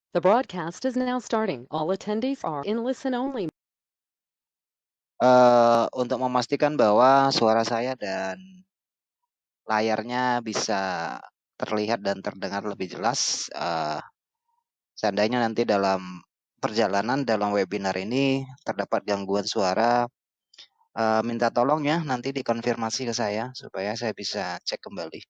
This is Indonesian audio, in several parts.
The broadcast is now starting. All attendees are in listen only. Untuk memastikan bahwa suara saya dan layarnya bisa terlihat dan terdengar lebih jelas, seandainya nanti dalam perjalanan dalam webinar ini terdapat gangguan suara, minta tolong ya nanti dikonfirmasi ke saya supaya saya bisa cek kembali.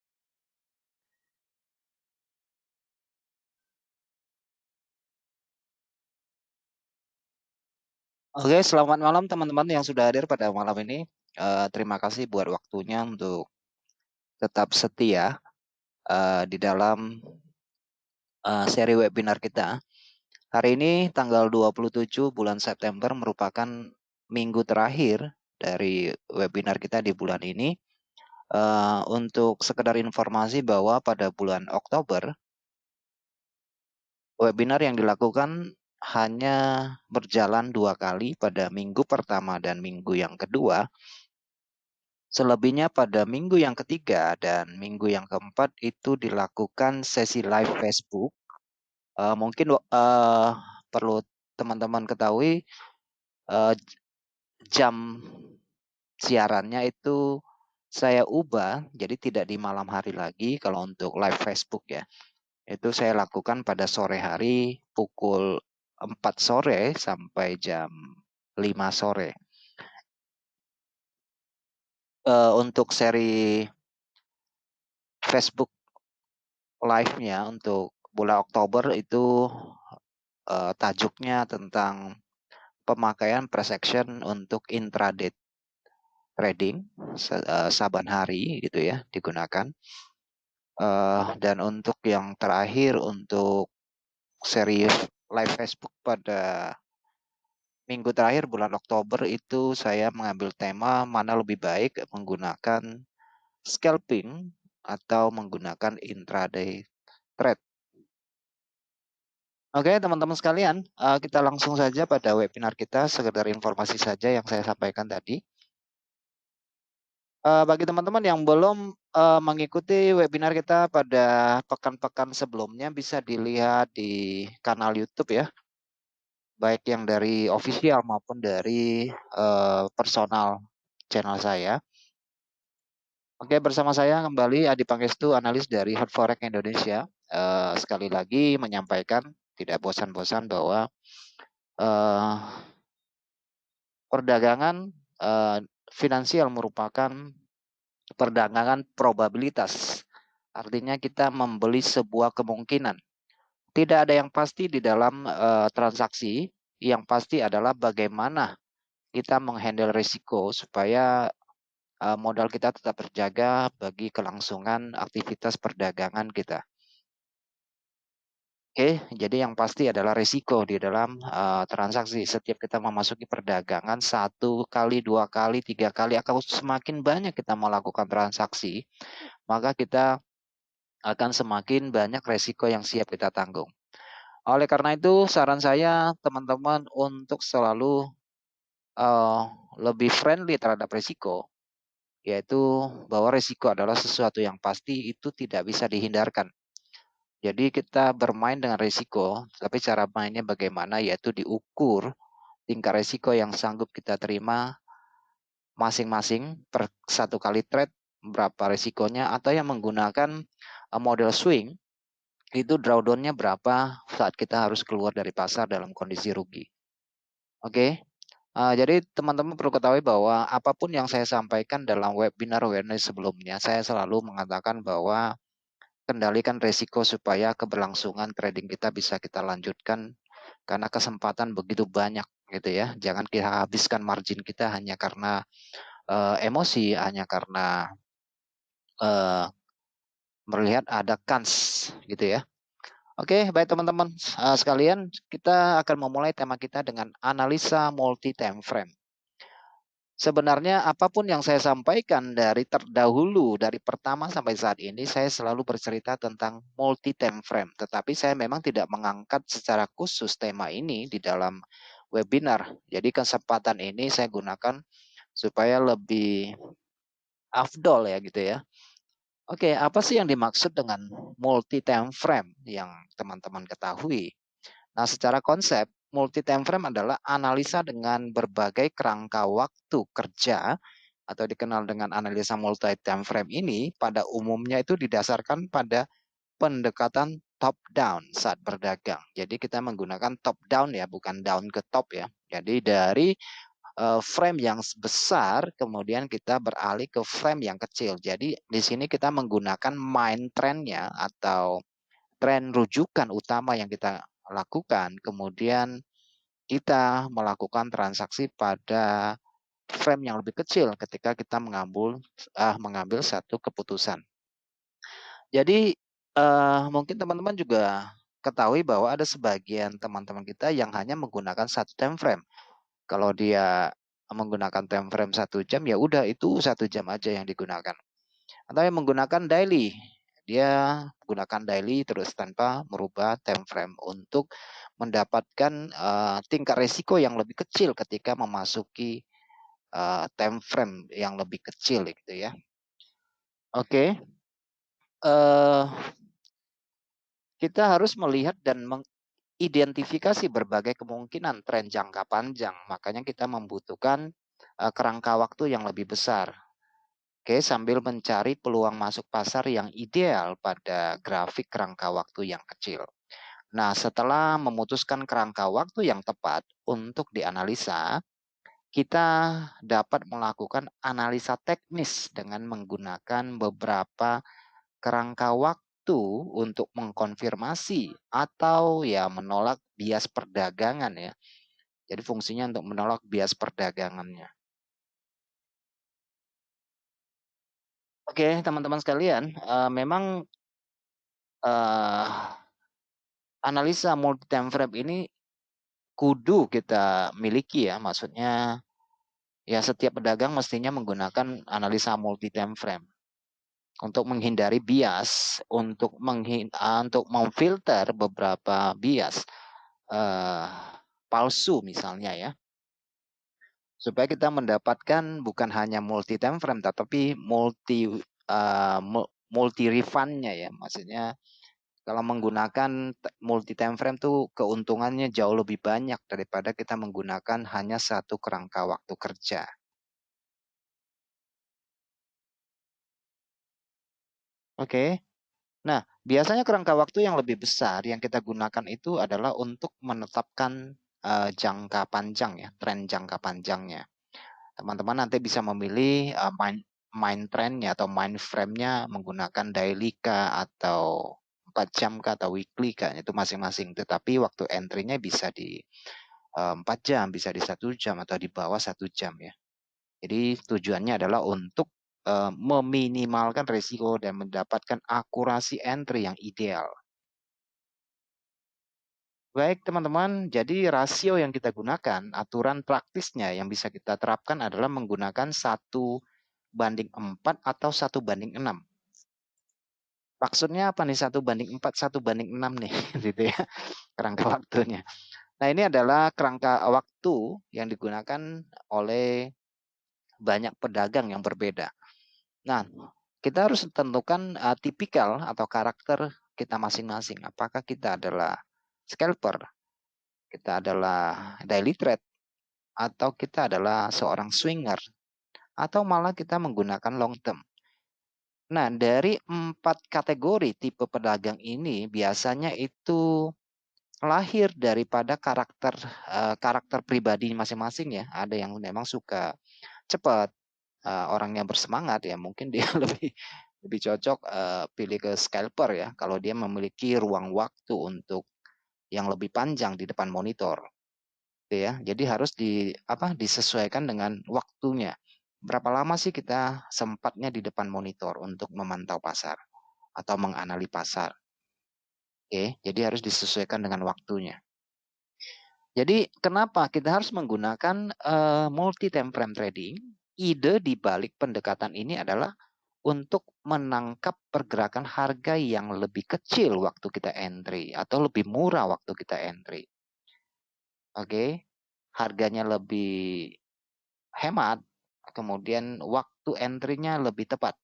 Oke, selamat malam teman-teman yang sudah hadir pada malam ini. Terima kasih buat waktunya untuk tetap setia di dalam seri webinar kita. Hari ini tanggal 27 bulan September merupakan minggu terakhir dari webinar kita di bulan ini. Untuk sekedar informasi bahwa pada bulan Oktober, webinar yang dilakukan hanya berjalan 2 kali pada minggu pertama dan minggu yang kedua. Selebihnya pada minggu yang ketiga dan minggu yang keempat itu dilakukan sesi live Facebook. Mungkin perlu teman-teman ketahui, jam siarannya itu saya ubah, jadi tidak di malam hari lagi kalau untuk live Facebook ya. Itu saya lakukan pada sore hari pukul 4 sore sampai jam 5 sore. Untuk seri Facebook live-nya untuk bulan Oktober itu tajuknya tentang pemakaian price action untuk intraday trading saban hari gitu ya digunakan. Dan untuk yang terakhir untuk seri live Facebook pada minggu terakhir bulan Oktober itu saya mengambil tema mana lebih baik menggunakan scalping atau menggunakan intraday trade. Oke teman-teman sekalian, kita langsung saja pada webinar kita, sekedar informasi saja yang saya sampaikan tadi. Bagi teman-teman yang belum mengikuti webinar kita pada pekan-pekan sebelumnya, bisa dilihat di kanal YouTube ya, baik yang dari official maupun dari personal channel saya. Oke, bersama saya kembali Adi Pangestu, analis dari Hot Forex Indonesia. Sekali lagi menyampaikan tidak bosan-bosan bahwa perdagangan finansial merupakan perdagangan probabilitas. Artinya kita membeli sebuah kemungkinan. Tidak ada yang pasti di dalam transaksi. Yang pasti adalah bagaimana kita menghandle risiko supaya modal kita tetap terjaga bagi kelangsungan aktivitas perdagangan kita. Oke, jadi yang pasti adalah risiko di dalam transaksi. Setiap kita memasuki perdagangan 1 kali, 2 kali, 3 kali, atau semakin banyak kita melakukan transaksi, maka kita akan semakin banyak risiko yang siap kita tanggung. Oleh karena itu, saran saya teman-teman untuk selalu lebih friendly terhadap risiko, yaitu bahwa risiko adalah sesuatu yang pasti, itu tidak bisa dihindarkan. Jadi kita bermain dengan risiko, tapi cara mainnya bagaimana, yaitu diukur tingkat risiko yang sanggup kita terima masing-masing per 1 kali trade, berapa risikonya, atau yang menggunakan model swing, itu drawdown-nya berapa saat kita harus keluar dari pasar dalam kondisi rugi. Oke, jadi teman-teman perlu ketahui bahwa apapun yang saya sampaikan dalam webinar sebelumnya, saya selalu mengatakan bahwa kendalikan risiko supaya keberlangsungan trading kita bisa kita lanjutkan, karena kesempatan begitu banyak gitu ya. Jangan kita habiskan margin kita hanya karena emosi, hanya karena melihat ada kans gitu ya. Oke, baik teman-teman sekalian, kita akan memulai tema kita dengan analisa multi time frame. Sebenarnya apapun yang saya sampaikan dari terdahulu, dari pertama sampai saat ini, saya selalu bercerita tentang multi time frame. Tetapi saya memang tidak mengangkat secara khusus tema ini di dalam webinar. Jadi kesempatan ini saya gunakan supaya lebih afdol ya gitu ya. Oke, apa sih yang dimaksud dengan multi time frame yang teman-teman ketahui? Nah, secara konsep, multi time frame adalah analisa dengan berbagai kerangka waktu kerja atau dikenal dengan analisa multi time frame ini pada umumnya itu didasarkan pada pendekatan top down saat berdagang. Jadi kita menggunakan top down ya, bukan down ke top ya. Jadi dari frame yang besar kemudian kita beralih ke frame yang kecil. Jadi di sini kita menggunakan mind trendnya atau tren rujukan utama yang kita lakukan, kemudian kita melakukan transaksi pada frame yang lebih kecil ketika kita mengambil satu keputusan. Jadi mungkin teman-teman juga ketahui bahwa ada sebagian teman-teman kita yang hanya menggunakan satu time frame. Kalau dia menggunakan time frame 1 jam, ya udah itu 1 jam aja yang digunakan. Atau yang menggunakan daily, dia menggunakan daily terus tanpa merubah time frame untuk mendapatkan tingkat resiko yang lebih kecil ketika memasuki time frame yang lebih kecil gitu ya. Oke, uh, kita harus melihat dan mengidentifikasi berbagai kemungkinan tren jangka panjang. Makanya kita membutuhkan kerangka waktu yang lebih besar. Oke, sambil mencari peluang masuk pasar yang ideal pada grafik kerangka waktu yang kecil. Nah, setelah memutuskan kerangka waktu yang tepat untuk dianalisa, kita dapat melakukan analisa teknis dengan menggunakan beberapa kerangka waktu untuk mengkonfirmasi atau ya menolak bias perdagangan ya. Jadi fungsinya untuk menolak bias perdagangannya. Oke, teman-teman sekalian, memang analisa multi time frame ini kudu kita miliki ya. Maksudnya ya setiap pedagang mestinya menggunakan analisa multi time frame untuk menghindari bias, untuk memfilter beberapa bias uh, palsu misalnya ya, supaya kita mendapatkan bukan hanya multi time frame tetapi multi refundnya ya. Maksudnya kalau menggunakan multi time frame tuh keuntungannya jauh lebih banyak daripada kita menggunakan hanya satu kerangka waktu kerja. Oke. Nah, biasanya kerangka waktu yang lebih besar yang kita gunakan itu adalah untuk menetapkan jangka panjang ya, tren jangka panjangnya. Teman-teman nanti bisa memilih mind trendnya atau mind frame-nya menggunakan daily kah atau 4 jam kah atau weekly kah, itu masing-masing. Tetapi waktu entry-nya bisa di 4 jam, bisa di 1 jam atau di bawah 1 jam ya. Jadi tujuannya adalah untuk meminimalkan risiko dan mendapatkan akurasi entry yang ideal. Baik teman-teman, jadi rasio yang kita gunakan, aturan praktisnya yang bisa kita terapkan adalah menggunakan 1:4 atau 1:6. Maksudnya apa nih 1:4, 1:6 nih, gitu ya, kerangka waktunya. Nah ini adalah kerangka waktu yang digunakan oleh banyak pedagang yang berbeda. Nah, kita harus tentukan tipikal atau karakter kita masing-masing. Apakah kita adalah scalper, kita adalah daily trade, atau kita adalah seorang swinger, atau malah kita menggunakan long term. Nah, dari 4 kategori tipe pedagang ini biasanya itu lahir daripada karakter pribadi masing-masing ya. Ada yang memang suka cepat, orangnya bersemangat ya, mungkin dia lebih lebih cocok pilih ke scalper ya, kalau dia memiliki ruang waktu untuk yang lebih panjang di depan monitor, gitu ya. Jadi harus disesuaikan dengan waktunya. Berapa lama sih kita sempatnya di depan monitor untuk memantau pasar atau menganali pasar. Oke, jadi harus disesuaikan dengan waktunya. Jadi kenapa kita harus menggunakan multi time frame trading? Ide di balik pendekatan ini adalah untuk menangkap pergerakan harga yang lebih kecil waktu kita entry atau lebih murah waktu kita entry. Oke, harganya lebih hemat, kemudian waktu entry-nya lebih tepat.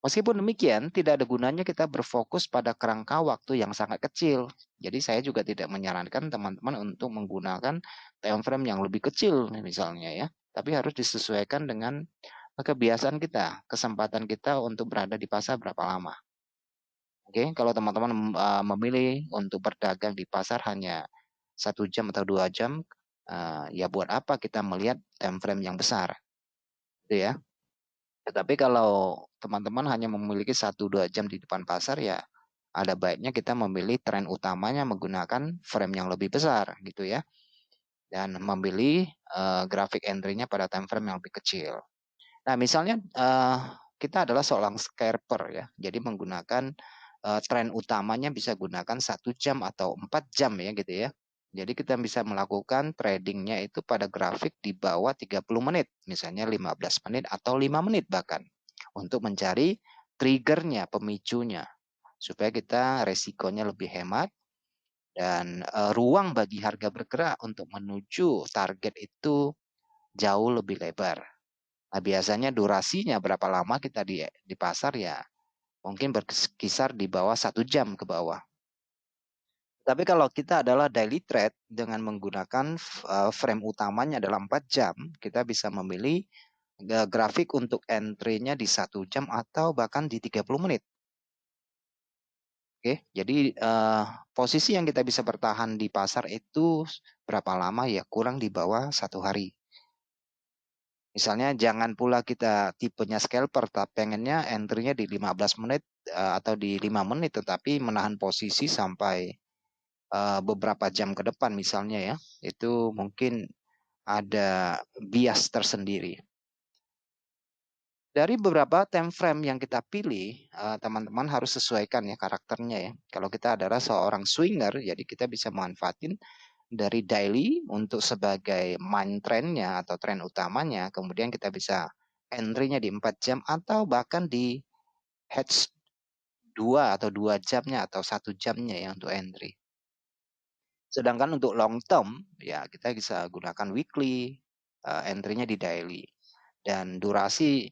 Meskipun demikian, tidak ada gunanya kita berfokus pada kerangka waktu yang sangat kecil. Jadi saya juga tidak menyarankan teman-teman untuk menggunakan time frame yang lebih kecil misalnya ya. Tapi harus disesuaikan dengan kebiasaan kita, kesempatan kita untuk berada di pasar berapa lama. Oke, kalau teman-teman memilih untuk berdagang di pasar hanya 1 jam atau 2 jam, ya buat apa kita melihat time frame yang besar, gitu ya. Tetapi kalau teman-teman hanya memiliki 1-2 jam di depan pasar, ya ada baiknya kita memilih tren utamanya menggunakan frame yang lebih besar gitu ya. Dan memilih grafik entry-nya pada time frame yang lebih kecil. Nah, misalnya kita adalah seorang scalper ya. Jadi menggunakan tren utamanya bisa gunakan 1 jam atau 4 jam ya gitu ya. Jadi kita bisa melakukan tradingnya itu pada grafik di bawah 30 menit, misalnya 15 menit atau 5 menit bahkan, untuk mencari triggernya, pemicunya, supaya kita resikonya lebih hemat dan ruang bagi harga bergerak untuk menuju target itu jauh lebih lebar. Nah, biasanya durasinya berapa lama kita di pasar ya mungkin berkisar di bawah 1 jam ke bawah. Tapi kalau kita adalah daily trade dengan menggunakan frame utamanya adalah 4 jam, kita bisa memilih grafik untuk entry-nya di 1 jam atau bahkan di 30 menit. Oke, jadi posisi yang kita bisa bertahan di pasar itu berapa lama ya? Kurang di bawah 1 hari. Misalnya jangan pula kita tipenya scalper, tapi pengennya entry-nya di 15 menit atau di 5 menit, tetapi menahan posisi sampai beberapa jam ke depan misalnya ya. Itu mungkin ada bias tersendiri. Dari beberapa time frame yang kita pilih, teman-teman harus sesuaikan ya karakternya ya. Kalau kita adalah seorang swinger, jadi kita bisa manfaatin dari daily untuk sebagai main trendnya atau tren utamanya, kemudian kita bisa entry-nya di 4 jam atau bahkan di hedge 2 atau 2 jamnya atau 1 jamnya ya untuk entry. Sedangkan untuk long term ya kita bisa gunakan weekly, entry-nya di daily. Dan durasi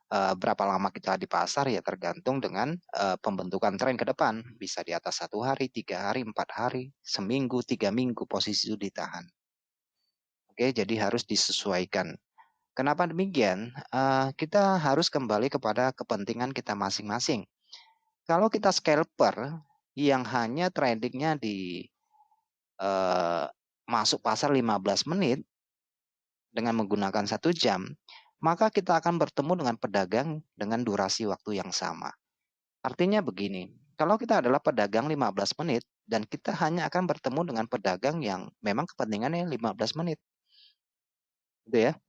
berapa lama kita di pasar ya tergantung dengan pembentukan tren ke depan. Bisa di atas 1 hari, 3 hari, 4 hari, seminggu, 3 minggu posisi itu ditahan. Oke, jadi harus disesuaikan. Kenapa demikian? Kita harus kembali kepada kepentingan kita masing-masing. Kalau kita scalper yang hanya tradingnya di masuk pasar 15 menit dengan menggunakan 1 jam, maka kita akan bertemu dengan pedagang dengan durasi waktu yang sama. Artinya begini, kalau kita adalah pedagang 15 menit dan kita hanya akan bertemu dengan pedagang yang memang kepentingannya 15 menit. Gitu ya.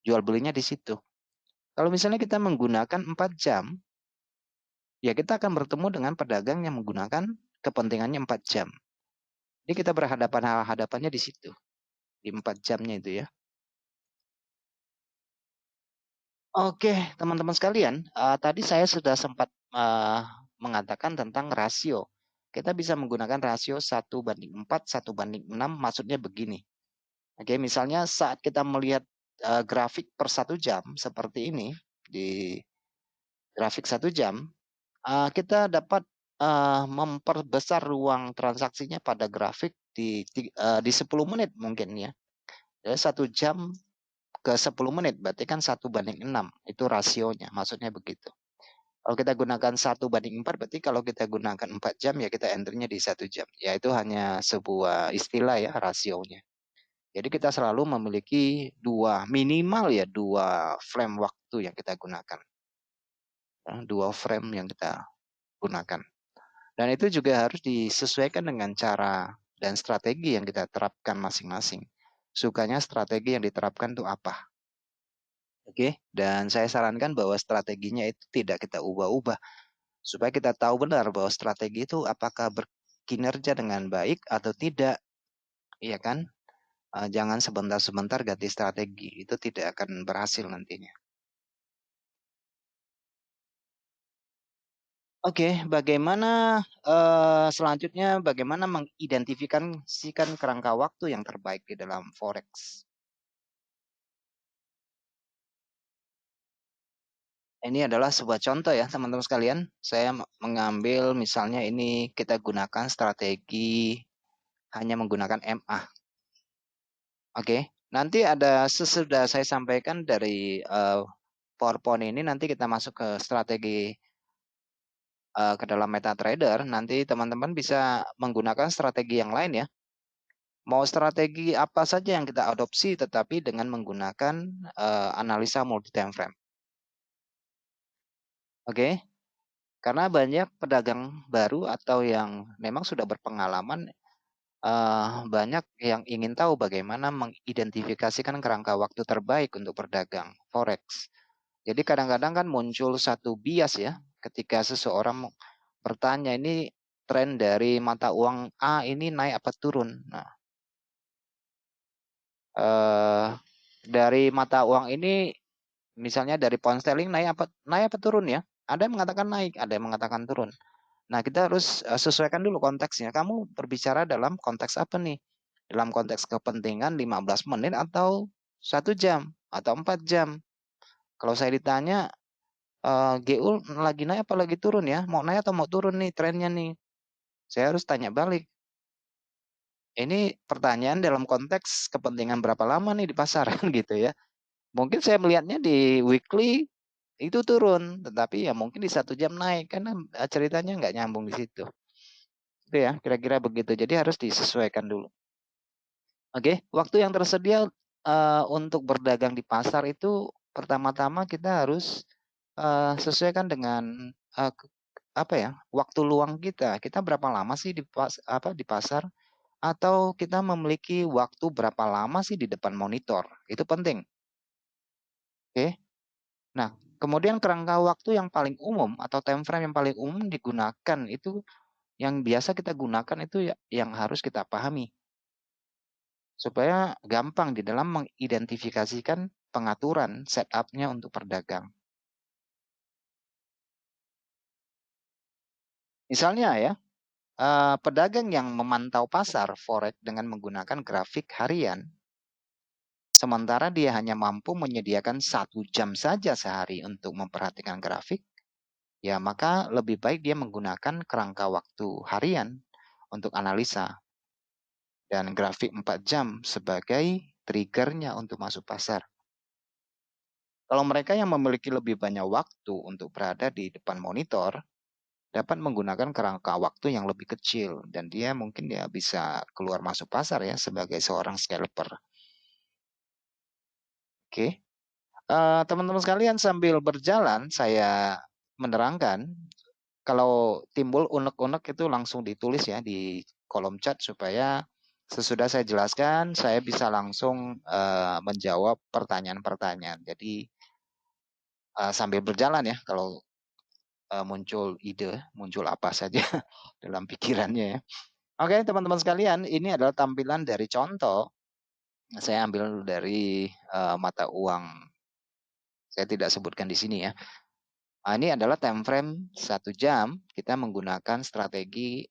Jual belinya di situ. Kalau misalnya kita menggunakan 4 jam, ya kita akan bertemu dengan pedagang yang menggunakan kepentingannya 4 jam. Jadi kita berhadapan-hadapannya di situ, di 4 jamnya itu ya. Oke, teman-teman sekalian, tadi saya sudah sempat mengatakan tentang rasio. Kita bisa menggunakan rasio 1:4, 1:6, maksudnya begini. Oke, misalnya saat kita melihat grafik per 1 jam seperti ini, di grafik 1 jam, kita dapat memperbesar ruang transaksinya pada grafik di 10 menit mungkin ya. Jadi 1 jam ke 10 menit, berarti kan 1:6, itu rasionya, maksudnya begitu. Kalau kita gunakan 1:4, berarti kalau kita gunakan 4 jam, ya kita entry-nya di 1 jam. Ya itu hanya sebuah istilah ya, rasionya. Jadi kita selalu memiliki minimal ya 2 frame waktu yang kita gunakan. 2 frame yang kita gunakan. Dan itu juga harus disesuaikan dengan cara dan strategi yang kita terapkan masing-masing. Sukanya strategi yang diterapkan itu apa? Oke, dan saya sarankan bahwa strateginya itu tidak kita ubah-ubah supaya kita tahu benar bahwa strategi itu apakah berkinerja dengan baik atau tidak, iya kan? Jangan sebentar-sebentar ganti strategi, itu tidak akan berhasil nantinya. Oke, bagaimana selanjutnya bagaimana mengidentifikasikan kerangka waktu yang terbaik di dalam forex? Ini adalah sebuah contoh ya teman-teman sekalian. Saya mengambil misalnya ini kita gunakan strategi hanya menggunakan MA. Oke, nanti ada sesudah saya sampaikan dari PowerPoint ini nanti kita masuk ke strategi ke dalam MetaTrader. Nanti teman-teman bisa menggunakan strategi yang lain ya. Mau strategi apa saja yang kita adopsi tetapi dengan menggunakan analisa multi time frame. Oke. Karena banyak pedagang baru atau yang memang sudah berpengalaman, banyak yang ingin tahu bagaimana mengidentifikasikan kerangka waktu terbaik untuk berdagang forex. Jadi kadang-kadang kan muncul satu bias ya, ketika seseorang bertanya ini tren dari mata uang A ini naik apa turun. Nah, dari mata uang ini misalnya dari pound sterling naik apa turun ya? Ada yang mengatakan naik, ada yang mengatakan turun. Nah, kita harus sesuaikan dulu konteksnya. Kamu berbicara dalam konteks apa nih? Dalam konteks kepentingan 15 menit atau 1 jam atau 4 jam. Kalau saya ditanya, GU lagi naik apa lagi turun ya? Mau naik atau mau turun nih trennya nih? Saya harus tanya balik. Ini pertanyaan dalam konteks kepentingan berapa lama nih di pasar gitu ya. Mungkin saya melihatnya di weekly itu turun, tetapi ya mungkin di 1 jam naik karena ceritanya nggak nyambung di situ. Itu ya, kira-kira begitu. Jadi harus disesuaikan dulu. Oke, waktu yang tersedia untuk berdagang di pasar itu pertama-tama kita harus sesuaikan dengan apa ya, waktu luang kita. Kita berapa lama sih di pasar atau kita memiliki waktu berapa lama sih di depan monitor. Itu penting. Oke. Nah, kemudian kerangka waktu yang paling umum atau time frame yang paling umum digunakan itu yang biasa kita gunakan itu ya, yang harus kita pahami supaya gampang di dalam mengidentifikasikan pengaturan setup-nya untuk perdagang. Misalnya ya, pedagang yang memantau pasar forex dengan menggunakan grafik harian, sementara dia hanya mampu menyediakan 1 jam saja sehari untuk memperhatikan grafik, ya maka lebih baik dia menggunakan kerangka waktu harian untuk analisa dan grafik 4 jam sebagai triggernya untuk masuk pasar. Kalau mereka yang memiliki lebih banyak waktu untuk berada di depan monitor, dapat menggunakan kerangka waktu yang lebih kecil dan dia mungkin ya bisa keluar masuk pasar ya sebagai seorang scalper. Oke, teman-teman sekalian sambil berjalan saya menerangkan kalau timbul unek-unek itu langsung ditulis ya di kolom chat supaya sesudah saya jelaskan saya bisa langsung menjawab pertanyaan-pertanyaan. Jadi sambil berjalan ya kalau muncul ide, muncul apa saja dalam pikirannya ya. Oke, teman-teman sekalian, ini adalah tampilan dari contoh. Saya ambil dari mata uang. Saya tidak sebutkan di sini ya. Nah, ini adalah time frame 1 jam. Kita menggunakan strategi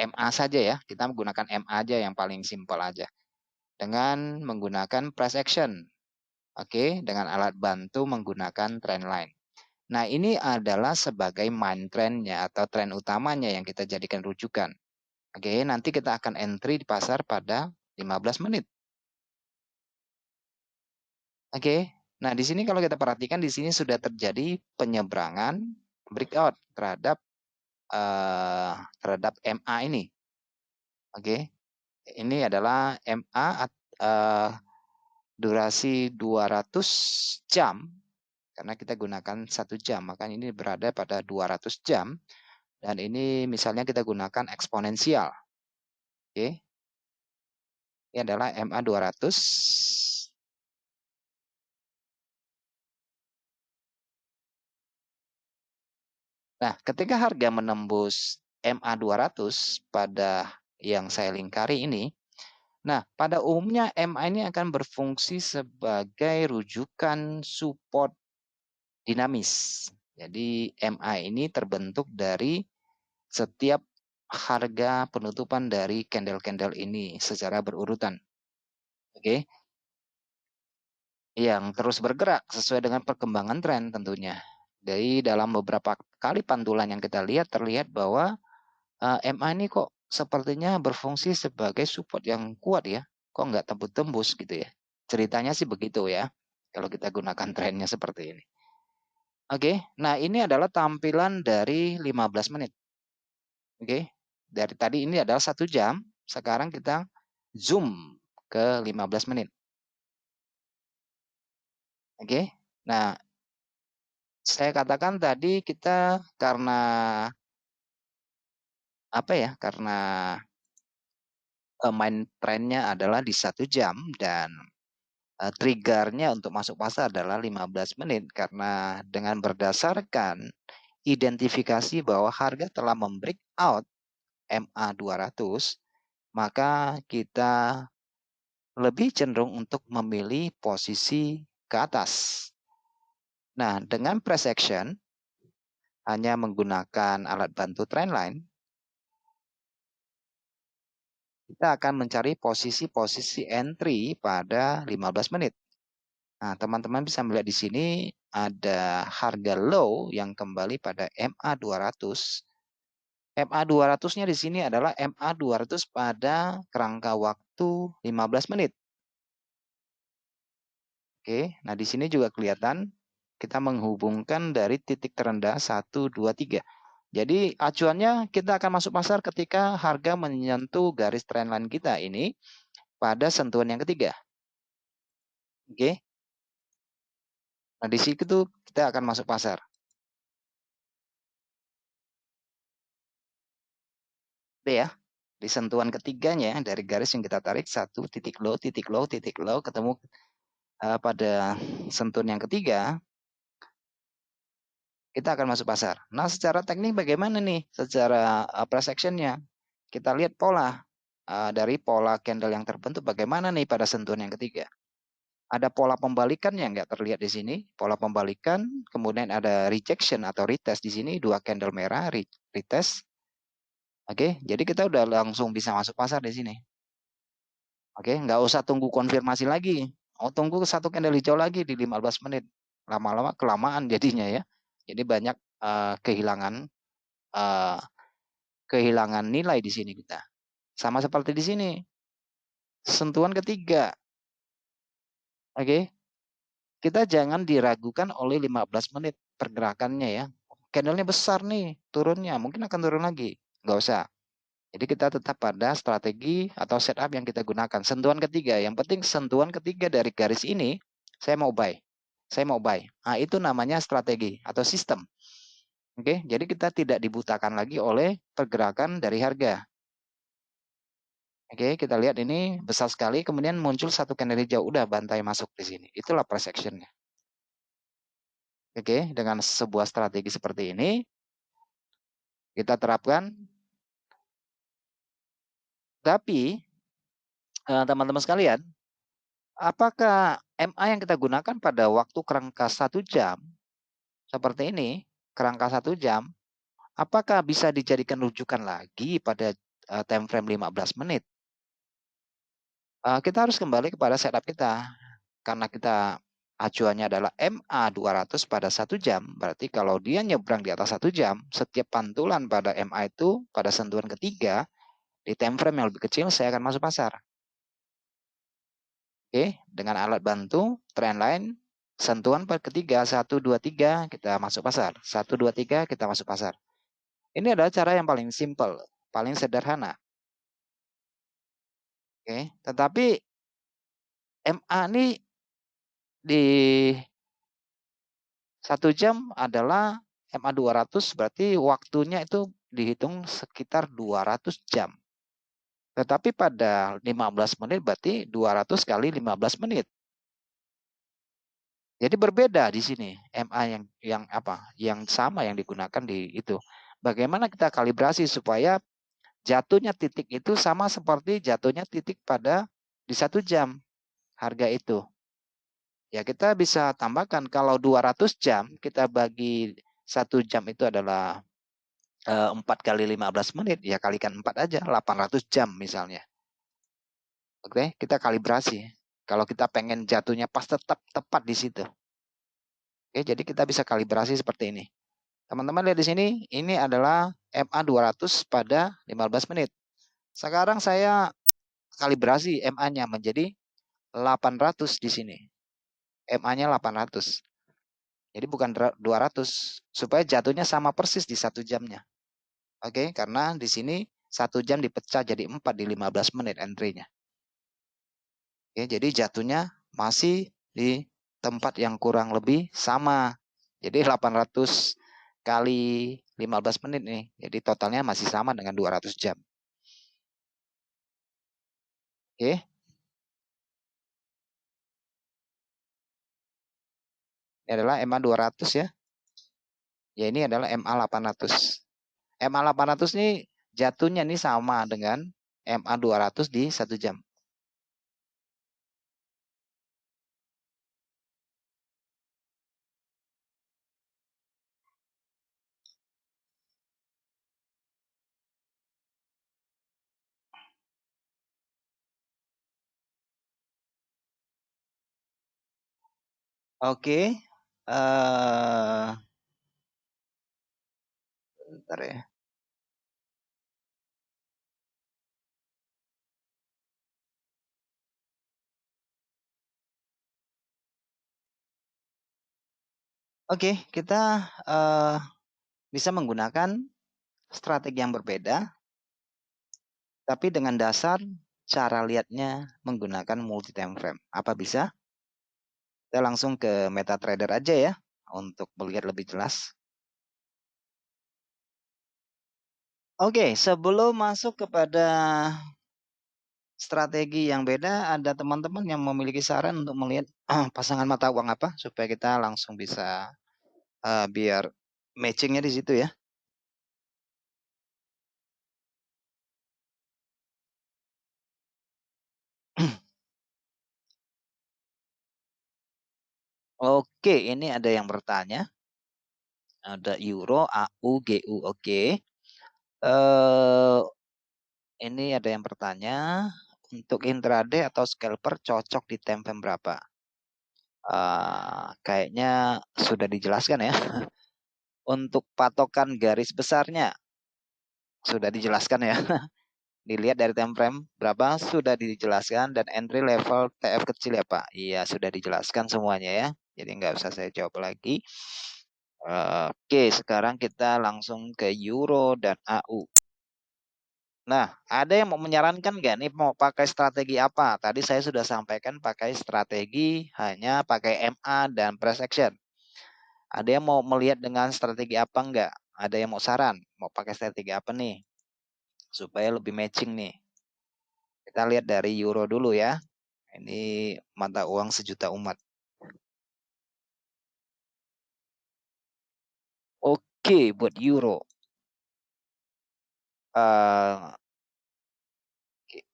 MA saja ya. Kita menggunakan MA aja yang paling simpel aja. Dengan menggunakan price action. Oke, dengan alat bantu menggunakan trend line. Nah, ini adalah sebagai main trendnya atau tren utamanya yang kita jadikan rujukan. Oke, nanti kita akan entry di pasar pada 15 menit. Oke, nah di sini kalau kita perhatikan di sini sudah terjadi penyeberangan breakout terhadap MA ini. Oke, ini adalah MA durasi 200 jam karena kita gunakan 1 jam, maka ini berada pada 200 jam dan ini misalnya kita gunakan eksponensial. Oke. Ini adalah MA 200. Nah, ketika harga menembus MA 200 pada yang saya lingkari ini, nah pada umumnya MA ini akan berfungsi sebagai rujukan support dinamis. Jadi MA ini terbentuk dari setiap harga penutupan dari candle-candle ini secara berurutan. Oke. Yang terus bergerak sesuai dengan perkembangan tren tentunya. Dari dalam beberapa kali pantulan yang kita lihat, terlihat bahwa MA ini kok sepertinya berfungsi sebagai support yang kuat ya. Kok nggak tembus-tembus gitu ya. Ceritanya sih begitu ya. Kalau kita gunakan trennya seperti ini. Oke, nah ini adalah tampilan dari 15 menit. Oke, dari tadi ini adalah 1 jam. Sekarang kita zoom ke 15 menit. Oke, nah saya katakan tadi kita karena apa ya? Karena main trennya adalah di 1 jam dan trigger-nya untuk masuk pasar adalah 15 menit karena dengan berdasarkan identifikasi bahwa harga telah membreakout MA 200, maka kita lebih cenderung untuk memilih posisi ke atas. Nah, dengan price action hanya menggunakan alat bantu trendline, kita akan mencari posisi-posisi entry pada 15 menit. Nah, teman-teman bisa melihat di sini ada harga low yang kembali pada MA 200. MA 200-nya di sini adalah MA 200 pada kerangka waktu 15 menit. Oke, nah di sini juga kelihatan kita menghubungkan dari titik terendah 1, 2, 3. Jadi acuannya kita akan masuk pasar ketika harga menyentuh garis trendline kita ini pada sentuhan yang ketiga. Oke. Nah di situ kita akan masuk pasar. Oke ya. Di sentuhan ketiganya dari garis yang kita tarik 1 titik low, titik low, titik low ketemu pada sentuhan yang ketiga, kita akan masuk pasar. Nah, secara teknik bagaimana nih? Secara price action-nya, kita lihat pola dari pola candle yang terbentuk bagaimana nih pada sentuhan yang ketiga. Ada pola pembalikan yang nggak terlihat di sini, pola pembalikan, kemudian ada rejection atau retest di sini, 2 candle merah, retest. Oke, jadi kita udah langsung bisa masuk pasar di sini. Oke, nggak usah tunggu konfirmasi lagi. Oh, tunggu 1 candle hijau lagi di 15 menit. Lama-lama kelamaan jadinya ya. Jadi banyak kehilangan uh, kehilangan nilai di sini kita. Sama seperti di sini. Sentuhan ketiga. Oke. Kita jangan diragukan oleh 15 menit pergerakannya ya. Candlenya besar nih turunnya. Mungkin akan turun lagi. Nggak usah. Jadi kita tetap pada strategi atau setup yang kita gunakan. Sentuhan ketiga. Yang penting sentuhan ketiga dari garis ini saya mau buy. Saya mau buy. Nah, itu namanya strategi atau sistem. Oke, jadi kita tidak dibutakan lagi oleh pergerakan dari harga. Oke, kita lihat ini besar sekali, kemudian muncul 1 candle hijau, udah bantai masuk di sini. Itulah price action-nya. Oke, dengan sebuah strategi seperti ini, kita terapkan. Tapi, teman-teman sekalian, apakah MA yang kita gunakan pada waktu kerangka 1 jam, seperti ini, kerangka 1 jam, apakah bisa dijadikan rujukan lagi pada time frame 15 menit? Kita harus kembali kepada setup kita. Karena kita acuannya adalah MA 200 pada 1 jam, berarti kalau dia nyebrang di atas 1 jam, setiap pantulan pada MA itu pada sentuhan ketiga, di time frame yang lebih kecil, saya akan masuk pasar. Oke, dengan alat bantu, trendline, sentuhan ketiga, 1, 2, 3, kita masuk pasar. 1, 2, 3, kita masuk pasar. Ini adalah cara yang paling simple, paling sederhana. Oke, tetapi MA ini di 1 jam adalah MA 200 berarti waktunya itu dihitung sekitar 200 jam. Tetapi pada 15 menit berarti 200 kali 15 menit. Jadi berbeda di sini MA yang sama yang digunakan di itu. Bagaimana kita kalibrasi supaya jatuhnya titik itu sama seperti jatuhnya titik pada di 1 jam harga itu. Ya kita bisa tambahkan kalau 200 jam kita bagi 1 jam itu adalah 4 kali 15 menit, ya kalikan 4 aja, 800 jam misalnya. Oke, kita kalibrasi. Kalau kita pengen jatuhnya pas tetap tepat di situ. Oke, jadi kita bisa kalibrasi seperti ini. Teman-teman lihat di sini, ini adalah MA 200 pada 15 menit. Sekarang saya kalibrasi MA-nya menjadi 800 di sini. MA-nya 800. Jadi bukan 200 supaya jatuhnya sama persis di 1 jamnya. Oke, karena di sini 1 jam dipecah jadi 4 di 15 menit entry-nya. Oke, jadi jatuhnya masih di tempat yang kurang lebih sama. Jadi 800 kali 15 menit nih. Jadi totalnya masih sama dengan 200 jam. Oke. Ini adalah MA 200 ya. Ya ini adalah MA 800. MA 800 ini jatuhnya nih sama dengan MA 200 di 1 jam. Oke. Bentar ya. Oke, kita bisa menggunakan strategi yang berbeda, tapi dengan dasar cara lihatnya menggunakan multi time frame. Apa bisa? Kita langsung ke MetaTrader aja ya, untuk melihat lebih jelas. Oke, sebelum masuk kepada strategi yang beda, ada teman-teman yang memiliki saran untuk melihat pasangan mata uang apa, supaya kita langsung bisa biar matchingnya di situ ya. Oke, ini ada yang bertanya. Ada Euro, AU, GU. Oke. Ini ada yang bertanya, untuk intraday atau scalper cocok di time frame berapa? Kayaknya sudah dijelaskan ya. Untuk patokan garis besarnya sudah dijelaskan ya. Dilihat dari time frame berapa sudah dijelaskan, dan entry level TF kecil ya Pak. Iya sudah dijelaskan semuanya ya. Jadi nggak usah saya jawab lagi. Oke, sekarang kita langsung ke Euro dan AU. Nah, ada yang mau menyarankan nggak nih mau pakai strategi apa? Tadi saya sudah sampaikan pakai strategi hanya pakai MA dan price action. Ada yang mau melihat dengan strategi apa enggak? Ada yang mau saran? Mau pakai strategi apa nih? Supaya lebih matching nih. Kita lihat dari euro dulu ya. Ini mata uang sejuta umat. Oke, buat euro.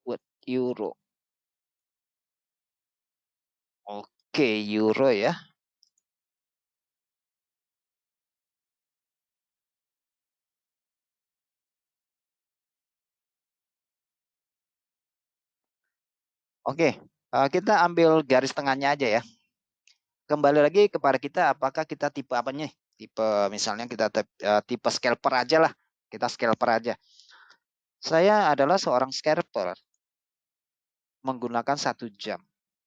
Buat euro. Oke, euro ya. Oke, kita ambil garis tengahnya aja ya. Kembali lagi kepada kita, apakah kita tipe apa nih? Tipe misalnya kita tipe scalper aja lah. Kita scalper aja. Saya adalah seorang scalper menggunakan 1 jam.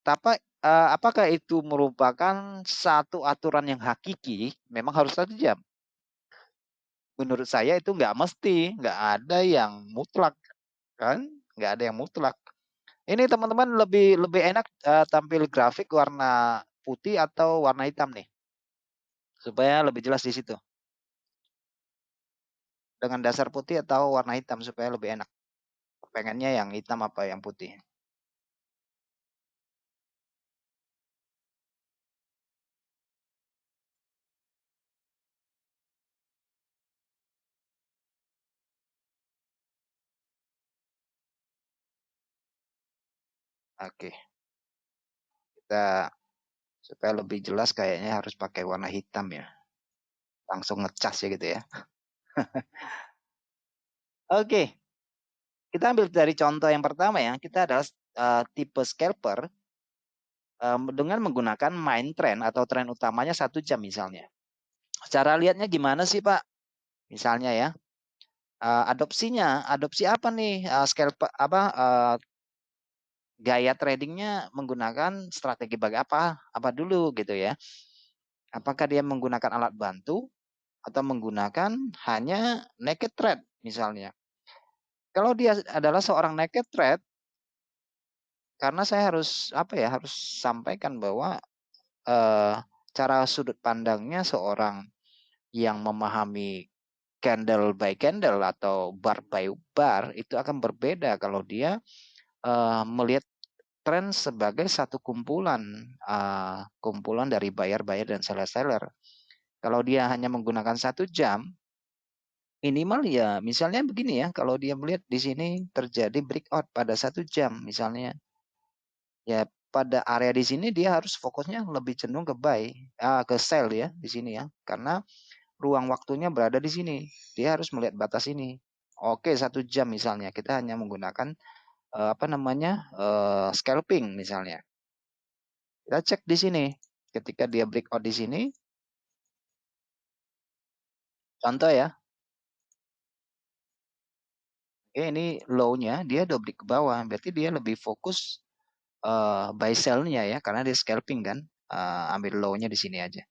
Tapi apakah itu merupakan satu aturan yang hakiki? Memang harus 1 jam. Menurut saya itu nggak mesti, nggak ada yang mutlak kan? Nggak ada yang mutlak. Ini teman-teman lebih lebih enak tampil grafik warna putih atau warna hitam nih, supaya lebih jelas di situ. Dengan dasar putih atau warna hitam supaya lebih enak. Pengennya yang hitam apa yang putih? Oke, kita supaya lebih jelas kayaknya harus pakai warna hitam ya. Langsung ngecas ya gitu ya. Oke, kita ambil dari contoh yang pertama ya. Kita adalah tipe scalper dengan menggunakan main trend atau tren utamanya 1 jam misalnya. Cara lihatnya gimana sih, Pak? Misalnya ya, adopsi apa nih, gaya tradingnya menggunakan strategi apa dulu gitu ya. Apakah dia menggunakan alat bantu atau menggunakan hanya naked trade misalnya. Kalau dia adalah seorang naked trade, karena saya harus sampaikan bahwa cara sudut pandangnya seorang yang memahami candle by candle atau bar by bar itu akan berbeda kalau dia melihat tren sebagai satu kumpulan dari buyer dan seller. Kalau dia hanya menggunakan 1 jam, minimal ya misalnya begini ya, kalau dia melihat di sini terjadi breakout pada 1 jam misalnya, ya pada area di sini dia harus fokusnya lebih cenderung ke sell ya di sini ya, karena ruang waktunya berada di sini. Dia harus melihat batas ini. Oke, 1 jam misalnya kita hanya menggunakan scalping misalnya. Kita cek di sini. Ketika dia breakout di sini, contoh ya. Oke, ini low-nya dia udah break ke bawah, berarti dia lebih fokus buy sell-nya ya, karena dia scalping kan. Ambil low-nya di sini aja.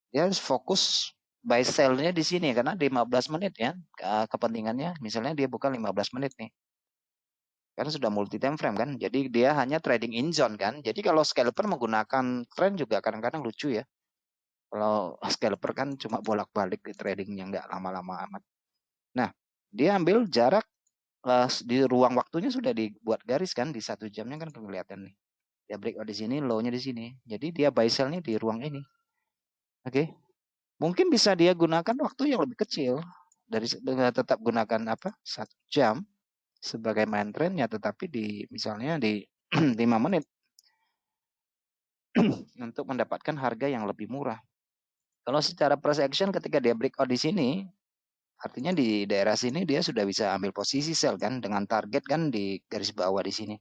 Dia harus fokus buy sell-nya di sini karena 15 menit ya kepentingannya. Misalnya dia buka 15 menit nih. Karena sudah multi time frame kan. Jadi dia hanya trading in zone kan. Jadi kalau scalper menggunakan trend juga kadang-kadang lucu ya. Kalau scalper kan cuma bolak-balik di tradingnya nggak lama-lama amat. Nah, dia ambil jarak di ruang waktunya sudah dibuat garis kan di 1 jamnya kan kelihatan nih. Dia breakout di sini, low-nya di sini. Jadi dia buy sell-nya di ruang ini. Oke. Mungkin bisa dia gunakan waktu yang lebih kecil dengan tetap gunakan 1 jam sebagai main trendnya, tetapi misalnya di 5 menit untuk mendapatkan harga yang lebih murah. Kalau secara price action ketika dia breakout di sini, artinya di daerah sini dia sudah bisa ambil posisi sell kan dengan target kan di garis bawah di sini.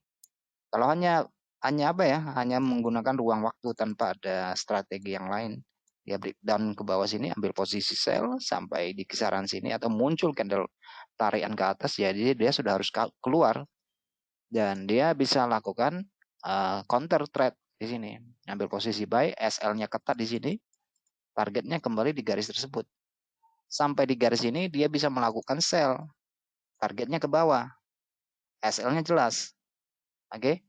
Kalau hanya menggunakan ruang waktu tanpa ada strategi yang lain, dia breakdown ke bawah sini ambil posisi sell sampai di kisaran sini atau muncul candle tarikan ke atas, jadi dia sudah harus keluar dan dia bisa lakukan counter trade di sini, ambil posisi buy, SL-nya ketat di sini, targetnya kembali di garis tersebut. Sampai di garis ini dia bisa melakukan sell, targetnya ke bawah, SL-nya jelas. Oke.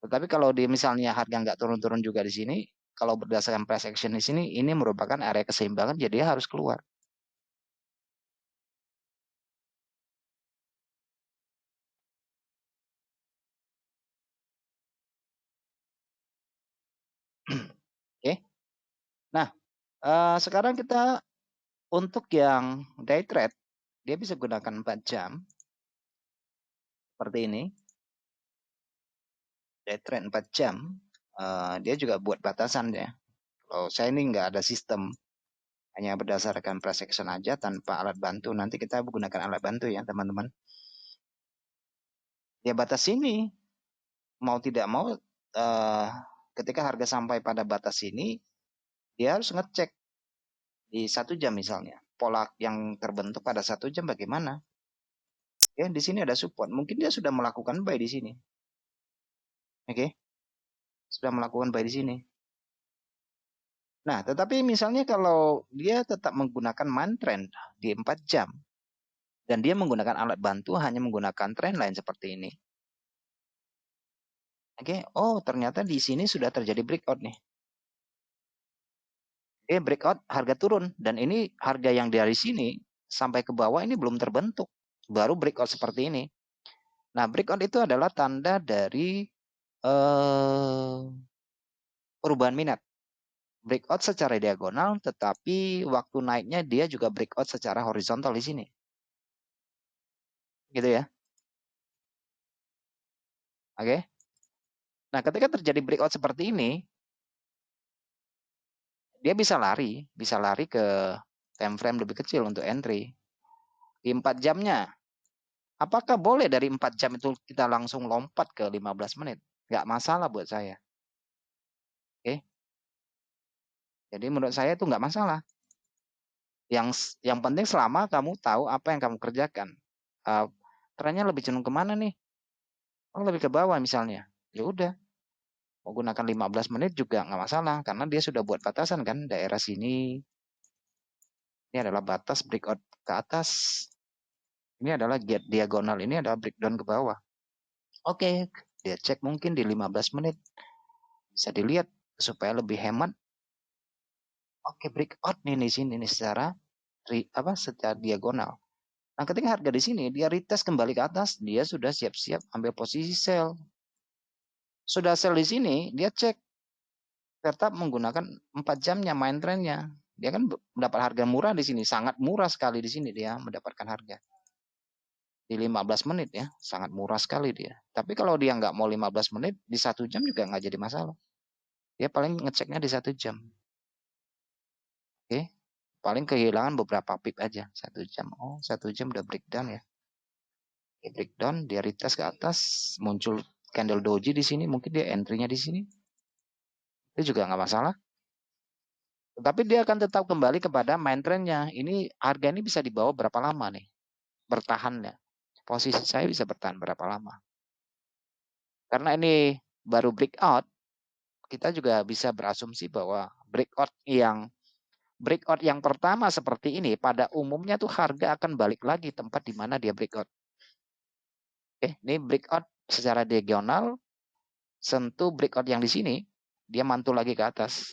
Tetapi kalau misalnya harga nggak turun-turun juga di sini, kalau berdasarkan price action di sini, ini merupakan area keseimbangan, jadi dia harus keluar. Oke. Nah, sekarang kita untuk yang day trade, dia bisa gunakan 4 jam seperti ini. Day trade 4 jam, dia juga buat batasan ya. Kalau saya ini nggak ada sistem, hanya berdasarkan price action aja tanpa alat bantu. Nanti kita gunakan alat bantu ya teman-teman. Dia batas ini, mau tidak mau ketika harga sampai pada batas ini, dia harus ngecek di 1 jam misalnya. Pola yang terbentuk pada 1 jam bagaimana. Ya, di sini ada support. Mungkin dia sudah melakukan buy di sini. Oke. Sudah melakukan buy di sini. Nah, tetapi misalnya kalau dia tetap menggunakan main trend di 4 jam dan dia menggunakan alat bantu hanya menggunakan trend lain seperti ini. Oke, oh ternyata di sini sudah terjadi breakout nih. Breakout harga turun dan ini harga yang dari sini sampai ke bawah ini belum terbentuk. Baru breakout seperti ini. Nah, breakout itu adalah tanda dari perubahan minat. Breakout secara diagonal, tetapi waktu naiknya dia juga breakout secara horizontal di sini. Gitu ya. Oke. Nah, ketika terjadi breakout seperti ini, dia bisa lari ke time frame lebih kecil untuk entry. Di 4 jamnya, Apakah boleh dari 4 jam itu kita langsung lompat ke 15 menit? Nggak masalah buat saya. Oke. Jadi menurut saya itu nggak masalah. Yang penting selama kamu tahu apa yang kamu kerjakan. Trennya lebih cenderung kemana nih? Oh, lebih ke bawah misalnya. Ya udah, mau gunakan 15 menit juga nggak masalah karena dia sudah buat batasan kan, daerah sini. Ini adalah batas breakout ke atas. Ini adalah get diagonal, ini adalah breakdown ke bawah. Oke, dia cek mungkin di 15 menit. Bisa dilihat supaya lebih hemat. Oke, breakout nih di sini nih secara diagonal. Nah, ketika harga di sini dia retest kembali ke atas, dia sudah siap-siap ambil posisi sell. Sudah sell di sini, dia cek tetap menggunakan 4 jamnya main trennya. Dia kan mendapat harga murah di sini, sangat murah sekali di sini dia mendapatkan harga. Di 15 menit ya, sangat murah sekali dia. Tapi kalau dia nggak mau 15 menit, di 1 jam juga nggak jadi masalah. Dia paling ngeceknya di 1 jam. Oke, paling kehilangan beberapa pip aja. 1 jam, oh 1 jam udah breakdown ya. Oke, breakdown, dia retest ke atas, muncul candle doji di sini, mungkin dia entry-nya di sini. Itu juga nggak masalah. Tapi dia akan tetap kembali kepada main trendnya. Ini harga ini bisa dibawa berapa lama nih? Bertahannya. Posisi saya bisa bertahan berapa lama? Karena ini baru breakout, kita juga bisa berasumsi bahwa breakout yang pertama seperti ini pada umumnya tuh harga akan balik lagi tempat di mana dia breakout. Oke, ini breakout secara diagonal, sentuh breakout yang di sini, dia mantul lagi ke atas.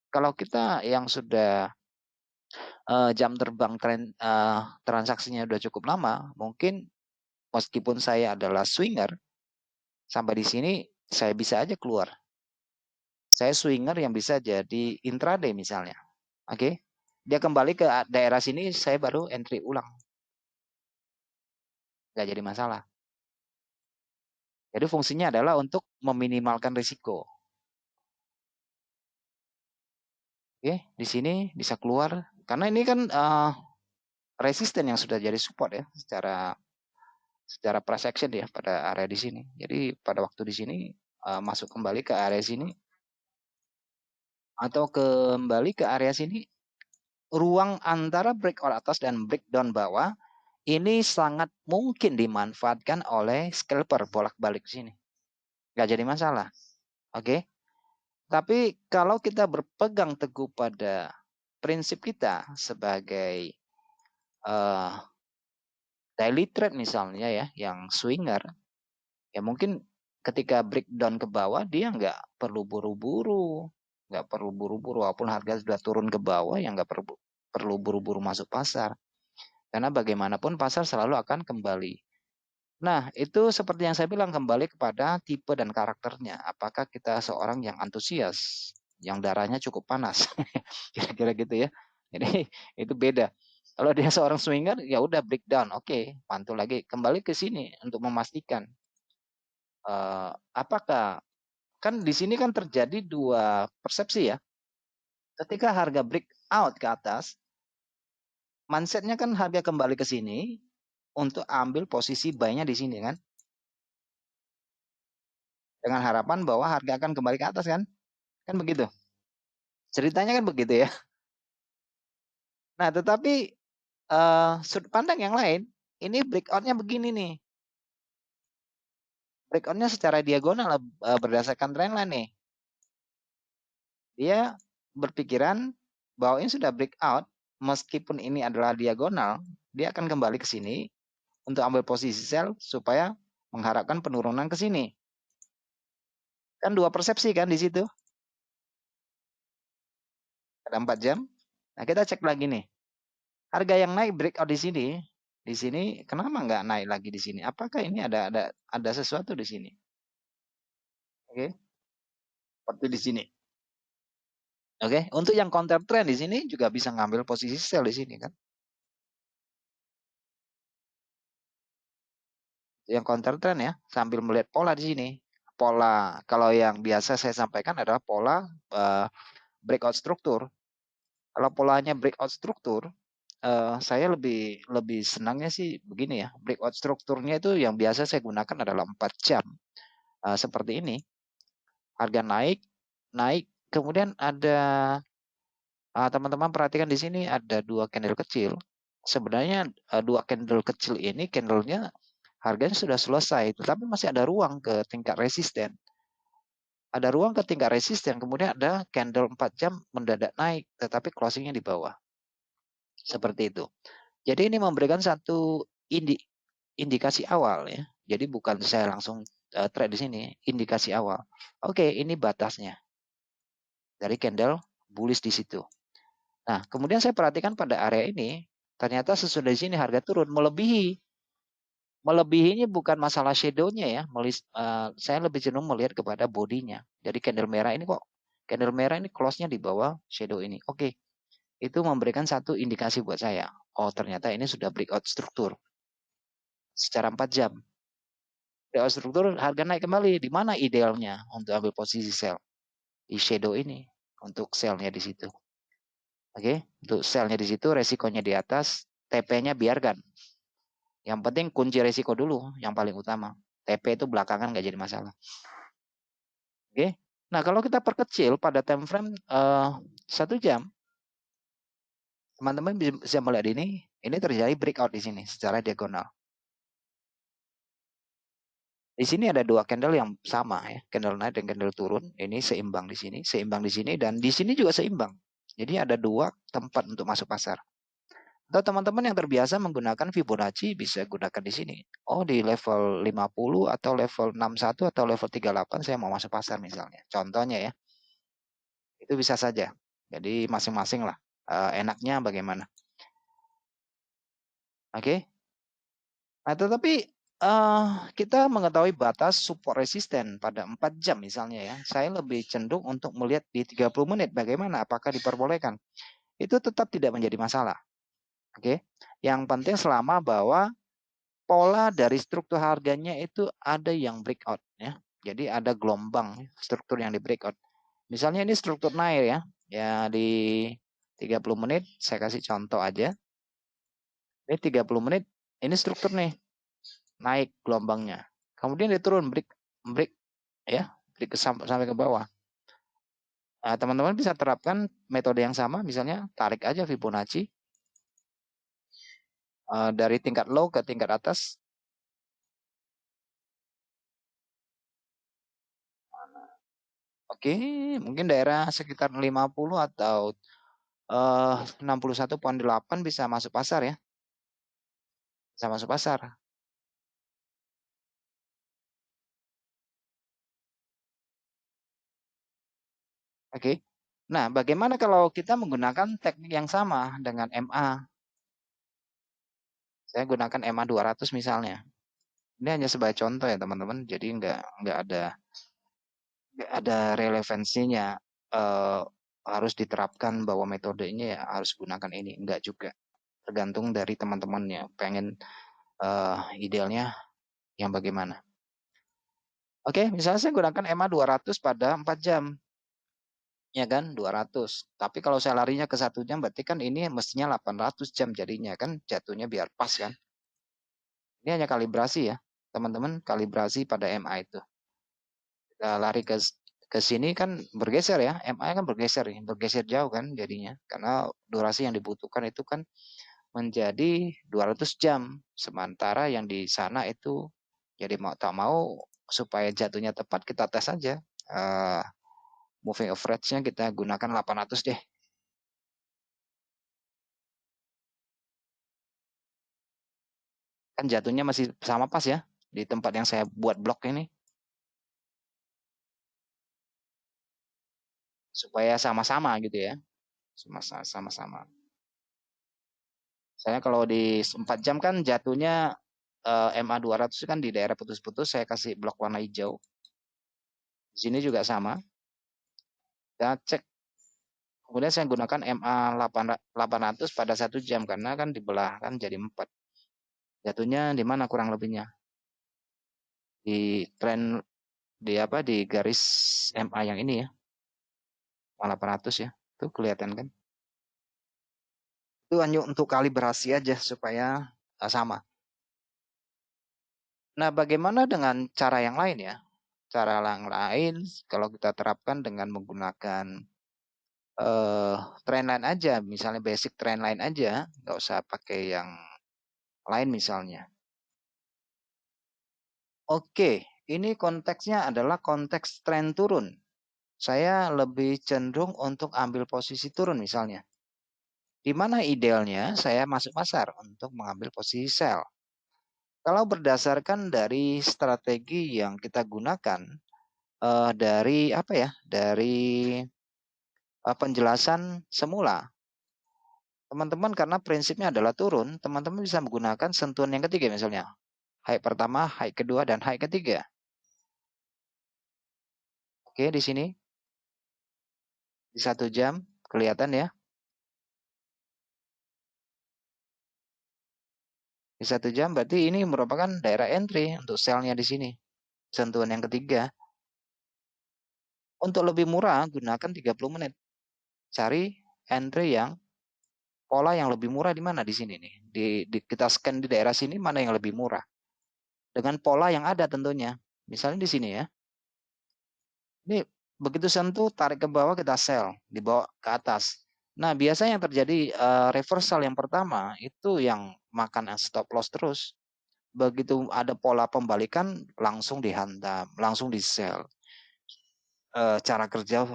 Kalau kita yang sudah jam terbang transaksinya udah cukup lama, mungkin meskipun saya adalah swinger, sampai di sini saya bisa aja keluar. Saya swinger yang bisa jadi intraday misalnya. Oke. Dia kembali ke daerah sini, saya baru entry ulang. Nggak jadi masalah. Jadi fungsinya adalah untuk meminimalkan risiko. Oke, di sini bisa keluar. Karena ini kan resisten yang sudah jadi support ya secara price action ya pada area di sini. Jadi pada waktu di sini masuk kembali ke area sini atau kembali ke area sini, ruang antara breakout atas dan breakdown bawah ini sangat mungkin dimanfaatkan oleh scalper bolak-balik sini. Nggak jadi masalah. Oke. Tapi kalau kita berpegang teguh pada prinsip kita sebagai daily trade misalnya ya, yang swinger, ya mungkin ketika breakdown ke bawah dia nggak perlu buru-buru, walaupun harga sudah turun ke bawah ya nggak perlu buru-buru masuk pasar. Karena bagaimanapun pasar selalu akan kembali. Nah, itu seperti yang saya bilang kembali kepada tipe dan karakternya. Apakah kita seorang yang antusias, yang darahnya cukup panas, kira-kira gitu ya. Jadi itu beda. Kalau dia seorang swinger, ya udah breakdown, oke, pantul lagi, kembali ke sini untuk memastikan apakah kan di sini kan terjadi dua persepsi ya. Ketika harga breakout ke atas, mindsetnya kan harga kembali ke sini untuk ambil posisi buy-nya di sini kan, dengan harapan bahwa harga akan kembali ke atas kan begitu. Ceritanya kan begitu ya. Nah, tetapi sudut pandang yang lain, ini breakout-nya begini nih. Breakout-nya secara diagonal berdasarkan trendline nih. Dia berpikiran bahwa ini sudah breakout, meskipun ini adalah diagonal, dia akan kembali ke sini untuk ambil posisi sell supaya mengharapkan penurunan ke sini. Kan dua persepsi kan di situ. Ada 4 jam. Nah, kita cek lagi nih. Harga yang naik breakout di sini kenapa nggak naik lagi di sini? Apakah ini ada sesuatu di sini? Oke, seperti di sini. Oke, untuk yang counter trend di sini juga bisa ngambil posisi sell di sini kan. Yang counter trend ya, sambil melihat pola di sini. Pola kalau yang biasa saya sampaikan adalah pola breakout struktur. Kalau polanya breakout struktur, saya lebih senangnya sih begini ya, breakout strukturnya itu yang biasa saya gunakan adalah 4 jam. Seperti ini, harga naik, naik, kemudian ada teman-teman perhatikan di sini ada 2 candle kecil. Sebenarnya 2 candle kecil ini candlenya harganya sudah selesai, tetapi masih ada ruang ke tingkat resisten. Ada ruang ke tingkat resisten, kemudian ada candle 4 jam mendadak naik, tetapi closingnya di bawah. Seperti itu. Jadi ini memberikan satu indikasi awal ya. Jadi bukan saya langsung trade di sini, indikasi awal. Oke, ini batasnya dari candle bullish di situ. Nah, kemudian saya perhatikan pada area ini, ternyata sesudah di sini harga turun melebihi. Melebihinya bukan masalah shadow-nya ya. Saya lebih cenderung melihat kepada bodinya. Jadi candle merah ini kok, candle merah ini close-nya di bawah shadow ini. Oke, itu memberikan satu indikasi buat saya. Oh, ternyata ini sudah breakout struktur secara 4 jam. Breakout struktur harga naik kembali. Di mana idealnya untuk ambil posisi sell? Di shadow ini untuk sell-nya di situ. Oke, untuk sell-nya di situ, resikonya di atas, TP-nya biarkan. Yang penting kunci resiko dulu, yang paling utama. TP itu belakangan nggak jadi masalah. Oke, nah kalau kita perkecil pada time frame 1 jam, teman-teman bisa melihat ini terjadi breakout di sini secara diagonal. Di sini ada 2 candle yang sama ya, candle naik dan candle turun. Ini seimbang di sini, dan di sini juga seimbang. Jadi ada 2 tempat untuk masuk pasar. Atau teman-teman yang terbiasa menggunakan Fibonacci bisa gunakan di sini. Oh, di level 50 atau level 61 atau level 38 saya mau masuk pasar misalnya. Contohnya ya. Itu bisa saja. Jadi masing-masing lah. Enaknya bagaimana. Oke. Nah, tetapi kita mengetahui batas support resisten pada 4 jam misalnya ya. Saya lebih cenderung untuk melihat di 30 menit bagaimana, apakah diperbolehkan. Itu tetap tidak menjadi masalah. Oke. Yang penting selama bahwa pola dari struktur harganya itu ada yang breakout ya. Jadi ada gelombang struktur yang di breakout. Misalnya ini struktur naik ya. Ya di 30 menit saya kasih contoh aja. Ini 30 menit ini struktur nih. Naik gelombangnya. Kemudian dia turun break ya, break sampai ke bawah. Nah, teman-teman bisa terapkan metode yang sama, misalnya tarik aja Fibonacci dari tingkat low ke tingkat atas. Oke, mungkin daerah sekitar 50 atau 61,8 bisa masuk pasar ya. Bisa masuk pasar. Oke. Nah, bagaimana kalau kita menggunakan teknik yang sama dengan MA? Saya gunakan MA 200 misalnya. Ini hanya sebagai contoh ya teman-teman. Jadi nggak ada relevansinya harus diterapkan bahwa metodenya ya harus gunakan ini. Enggak juga. Tergantung dari teman-temannya. Pengen idealnya yang bagaimana. Oke, misalnya saya gunakan EMA 200 pada 4 jam. Ya kan, 200. Tapi kalau saya larinya ke 1 jam, berarti kan ini mestinya 800 jam jadinya kan, jatuhnya biar pas kan. Ini hanya kalibrasi ya, teman-teman, kalibrasi pada MA itu. Kita lari ke sini kan bergeser ya, MA kan bergeser jauh kan jadinya. Karena durasi yang dibutuhkan itu kan menjadi 200 jam. Sementara yang di sana itu, jadi mau tak mau supaya jatuhnya tepat kita tes aja. Moving average-nya kita gunakan 800 deh. Kan jatuhnya masih sama pas ya di tempat yang saya buat blok ini. Supaya sama-sama gitu ya. Sama-sama. Saya kalau di 4 jam kan jatuhnya MA 200 kan di daerah putus-putus, saya kasih blok warna hijau. Di sini juga sama. Kita cek. Kemudian saya gunakan MA 800 pada 1 jam karena kan dibelah kan jadi 4. Jatuhnya di mana kurang lebihnya? Di tren di garis MA yang ini ya. 800 ya. Itu kelihatan kan? Itu hanya untuk kalibrasi aja supaya sama. Nah, bagaimana dengan cara yang lain ya? Cara yang lain kalau kita terapkan dengan menggunakan trendline aja, misalnya basic trendline aja, nggak usah pakai yang lain misalnya. Oke, ini konteksnya adalah konteks tren turun. Saya lebih cenderung untuk ambil posisi turun misalnya. Di mana idealnya saya masuk pasar untuk mengambil posisi sell. Kalau berdasarkan dari strategi yang kita gunakan, dari apa ya? Dari penjelasan semula, teman-teman karena prinsipnya adalah turun, teman-teman bisa menggunakan sentuhan yang ketiga misalnya. High pertama, high kedua, dan high ketiga. Oke, di sini. Di 1 jam, kelihatan ya. Di 1 jam berarti ini merupakan daerah entry untuk sell-nya di sini. Sentuhan yang ketiga. Untuk lebih murah, gunakan 30 menit. Cari entry yang pola yang lebih murah di mana di sini nih. Kita scan di daerah sini mana yang lebih murah. Dengan pola yang ada tentunya. Misalnya di sini ya. Ini begitu sentuh, tarik ke bawah, kita sell. Dibawa ke atas. Nah, biasanya yang terjadi reversal yang pertama, itu yang makan stop loss terus. Begitu ada pola pembalikan, langsung dihantam, langsung di sell. Cara kerja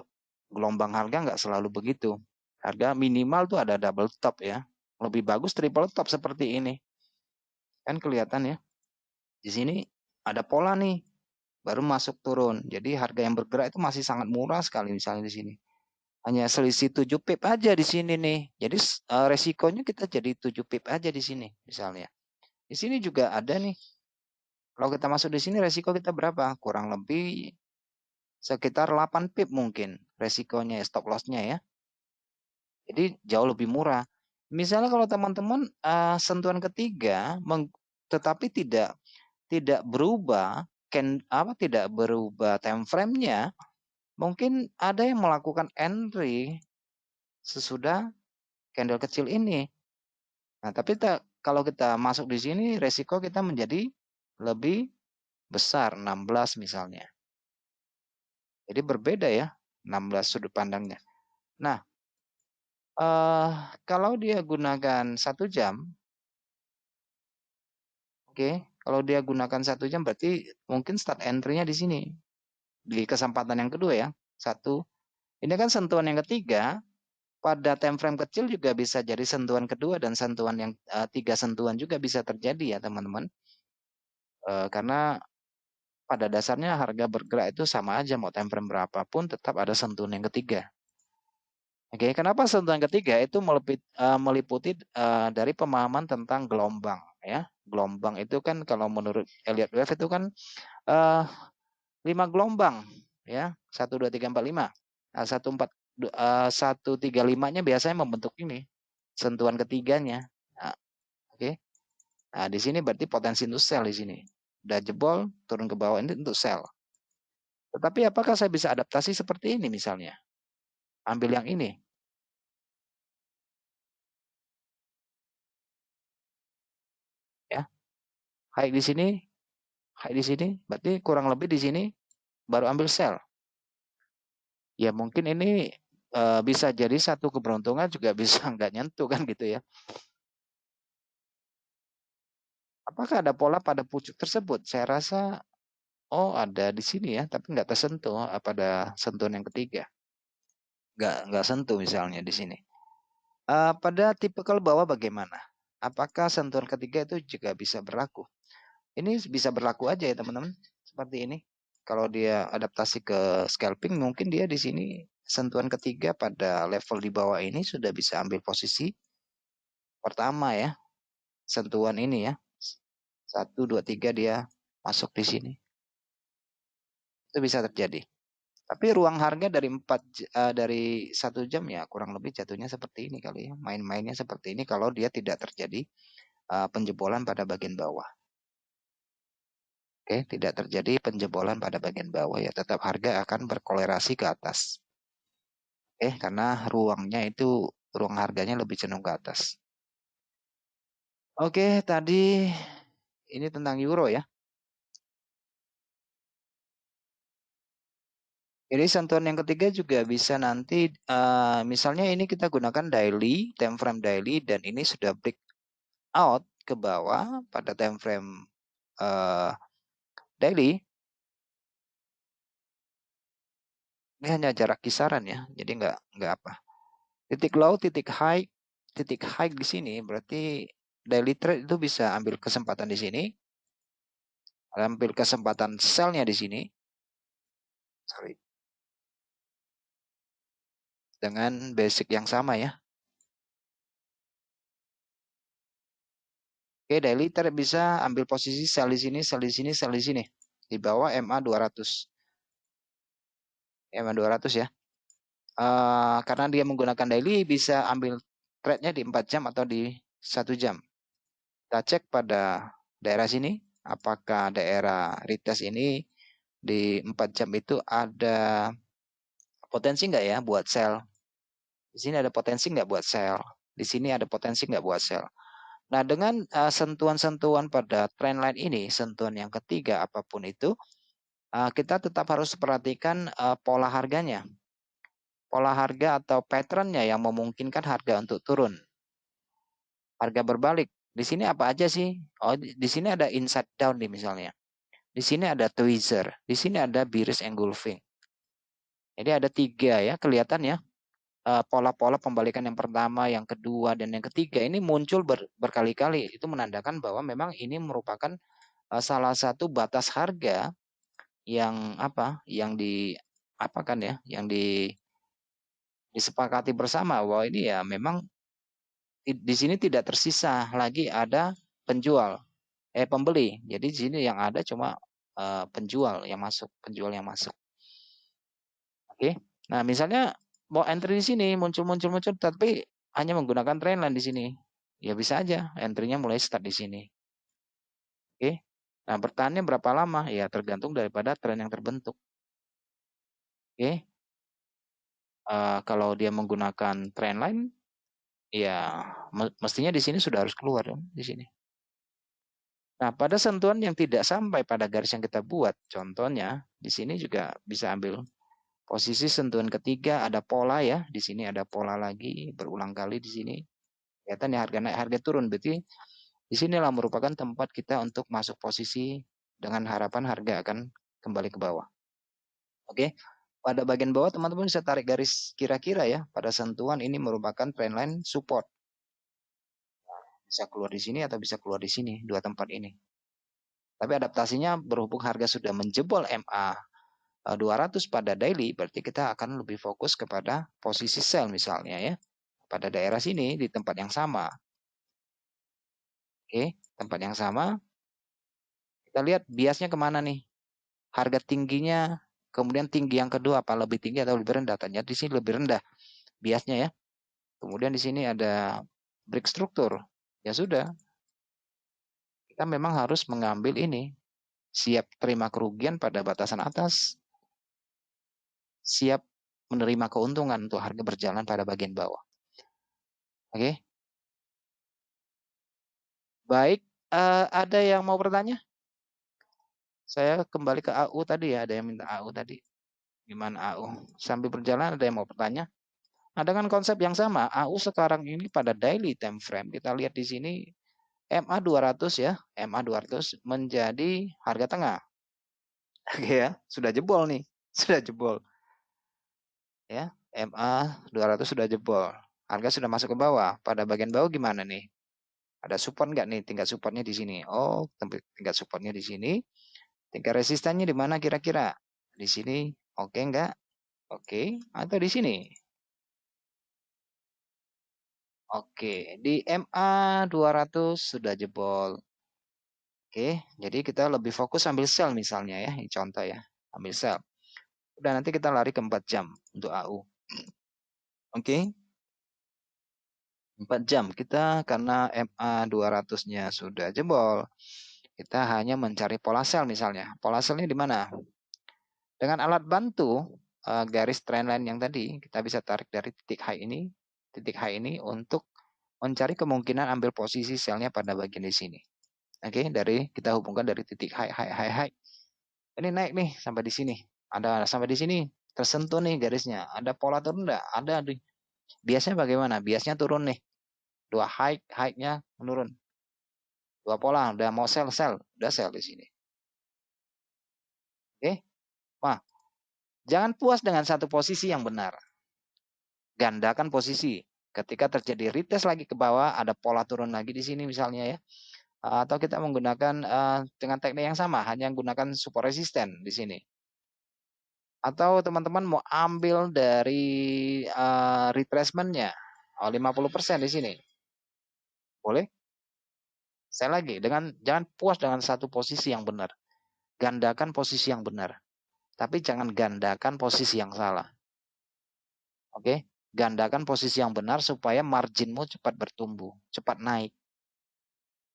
gelombang harga nggak selalu begitu. Harga minimal tuh ada double top ya. Lebih bagus triple top seperti ini. Kan kelihatan ya. Di sini ada pola nih, baru masuk turun. Jadi harga yang bergerak itu masih sangat murah sekali misalnya di sini. Hanya selisih 7 pip aja di sini nih. Jadi resikonya kita jadi 7 pip aja di sini misalnya. Di sini juga ada nih. Kalau kita masuk di sini resiko kita berapa? Kurang lebih sekitar 8 pip mungkin resikonya stop loss-nya ya. Jadi jauh lebih murah. Misalnya kalau teman-teman sentuhan ketiga tetapi tidak berubah tidak berubah time frame-nya, mungkin ada yang melakukan entry sesudah candle kecil ini. Nah, tapi kalau kita masuk di sini resiko kita menjadi lebih besar 16 misalnya. Jadi berbeda ya 16 sudut pandangnya. Nah, kalau dia gunakan 1 jam, oke, kalau dia gunakan 1 jam berarti mungkin start entry-nya di sini. Di kesempatan yang kedua ya. 1. Ini kan sentuhan yang ketiga, pada time frame kecil juga bisa jadi sentuhan kedua dan sentuhan yang 3 sentuhan juga bisa terjadi ya teman-teman. Karena pada dasarnya harga bergerak itu sama aja mau time frame berapapun tetap ada sentuhan yang ketiga. Oke, kenapa sentuhan ketiga itu meliputi dari pemahaman tentang gelombang ya. Gelombang itu kan kalau menurut Elliott Wave itu kan 5 gelombang ya. 1 2 3 4 5. 135-nya biasanya membentuk ini sentuhan ketiganya. Nah, oke. Nah, di sini berarti potensi untuk sell di sini. Udah jebol, turun ke bawah ini untuk sell. Tetapi apakah saya bisa adaptasi seperti ini misalnya? Ambil yang ini. Ya. High di sini, high di sini, berarti kurang lebih di sini baru ambil sell. Ya mungkin ini bisa jadi satu keberuntungan juga bisa nggak nyentuh kan gitu ya. Apakah ada pola pada pucuk tersebut? Saya rasa oh ada di sini ya, tapi nggak tersentuh pada sentuhan yang ketiga. Nggak sentuh misalnya di sini. Pada tipikal bawah bagaimana? Apakah sentuhan ketiga itu juga bisa berlaku? Ini bisa berlaku aja ya teman-teman, seperti ini. Kalau dia adaptasi ke scalping, mungkin dia di sini sentuhan ketiga pada level di bawah ini sudah bisa ambil posisi pertama ya, sentuhan ini ya. 1, 2, 3 dia masuk di sini. Itu bisa terjadi. Tapi ruang harga dari 1 jam ya kurang lebih jatuhnya seperti ini kali ya. Main-mainnya seperti ini kalau dia tidak terjadi penjebolan pada bagian bawah. Oke, tidak terjadi penjebolan pada bagian bawah ya, tetap harga akan berkolerasi ke atas. Karena ruang harganya lebih cenderung ke atas. Oke, tadi ini tentang euro ya. Jadi sentuhan yang ketiga juga bisa nanti, misalnya ini kita gunakan daily, time frame daily, dan ini sudah break out ke bawah pada time frame daily. Ini hanya jarak kisaran ya, jadi nggak apa. Titik low, titik high di sini berarti daily trade itu bisa ambil kesempatan di sini, ambil kesempatan sell-nya di sini, sorry, dengan basic yang sama ya. Oke, daily trade bisa ambil posisi sell di sini, sell di sini, sell di sini. Di bawah MA 200. MA 200 ya. Karena dia menggunakan daily bisa ambil trade-nya di 4 jam atau di 1 jam. Kita cek pada daerah sini, apakah daerah retest ini di 4 jam itu ada potensi nggak ya buat sell. Di sini ada potensi nggak buat sell. Di sini ada potensi nggak buat sell. Nah, dengan sentuhan-sentuhan pada trendline ini, sentuhan yang ketiga apapun itu, kita tetap harus perhatikan pola harganya. Pola harga atau pattern-nya yang memungkinkan harga untuk turun. Harga berbalik. Di sini apa aja sih? Oh, di sini ada inside down nih misalnya. Di sini ada tweezer. Di sini ada bearish engulfing. Jadi ada 3 ya, kelihatan ya. Pola-pola pembalikan yang pertama, yang kedua, dan yang ketiga ini muncul berkali-kali. Itu menandakan bahwa memang ini merupakan salah satu batas harga yang apa? Yang apakan ya? Yang disepakati bersama bahwa ini ya memang di sini tidak tersisa lagi ada pembeli. Jadi di sini yang ada cuma penjual yang masuk. Oke. Nah, misalnya mau entry di sini muncul tapi hanya menggunakan trendline di sini. Ya bisa aja entry-nya mulai start di sini. Oke. Nah, bertahannya berapa lama? Ya tergantung daripada tren yang terbentuk. Oke. Kalau dia menggunakan trendline, ya mestinya di sini sudah harus keluar dong di sini. Nah, pada sentuhan yang tidak sampai pada garis yang kita buat, contohnya di sini juga bisa ambil posisi sentuhan ketiga, ada pola ya, di sini ada pola lagi berulang kali di sini. Kelihatan ya harga naik, harga turun, berarti di sinilah merupakan tempat kita untuk masuk posisi dengan harapan harga akan kembali ke bawah. Oke. Pada bagian bawah teman-teman bisa tarik garis kira-kira ya, pada sentuhan ini merupakan trendline support. Bisa keluar di sini atau bisa keluar di sini, dua tempat ini. Tapi adaptasinya berhubung harga sudah menjebol MA 200 pada daily, berarti kita akan lebih fokus kepada posisi sell misalnya ya. Pada daerah sini di tempat yang sama. Oke, tempat yang sama. Kita lihat biasnya kemana nih? Harga tingginya, kemudian tinggi yang kedua apa lebih tinggi atau lebih rendah? Ternyata di sini lebih rendah biasnya ya. Kemudian di sini ada break struktur. Ya sudah, kita memang harus mengambil ini. Siap terima kerugian pada batasan atas, siap menerima keuntungan untuk harga berjalan pada bagian bawah. Oke. Baik, ada yang mau bertanya? Saya kembali ke AU tadi ya, ada yang minta AU tadi. Gimana AU? Sambil berjalan ada yang mau bertanya? Nah, dengan konsep yang sama, AU sekarang ini pada daily time frame, kita lihat di sini MA 200 ya, MA 200 menjadi harga tengah. Oke ya, sudah jebol nih, sudah jebol. Ya, MA 200 sudah jebol. Harga sudah masuk ke bawah. Pada bagian bawah gimana nih? Ada support nggak nih? Tingkat supportnya di sini. Oh, tingkat supportnya di sini. Tingkat resistannya di mana kira-kira? Di sini. Oke nggak? Oke. Atau di sini? Oke. Di MA 200 sudah jebol. Oke. Jadi kita lebih fokus ambil sell misalnya ya. Ini contoh ya. Ambil sell. Udah nanti kita lari ke 4 jam untuk AU. Oke. 4 jam. Kita karena MA 200-nya sudah jebol. Kita hanya mencari pola sell misalnya. Pola sell-nya di mana? Dengan alat bantu garis trendline yang tadi, kita bisa tarik dari titik high ini untuk mencari kemungkinan ambil posisi selnya pada bagian di sini. Oke, dari kita hubungkan dari titik high. Ini naik nih sampai di sini. Ada sampai di sini tersentuh nih garisnya. Ada pola turun enggak? Ada. Biasanya bagaimana? Biasanya turun nih. Dua high-nya menurun. Dua pola udah mau sell, udah sell di sini. Oke. Nah, jangan puas dengan satu posisi yang benar. Gandakan posisi. Ketika terjadi retest lagi ke bawah, ada pola turun lagi di sini misalnya ya. Atau kita menggunakan dengan teknik yang sama, hanya menggunakan support resisten di sini. Atau teman-teman mau ambil dari retracement-nya 50% di sini. Boleh? Saya lagi jangan puas dengan satu posisi yang benar. Gandakan posisi yang benar. Tapi jangan gandakan posisi yang salah. Oke? Gandakan posisi yang benar supaya marginmu cepat bertumbuh, cepat naik.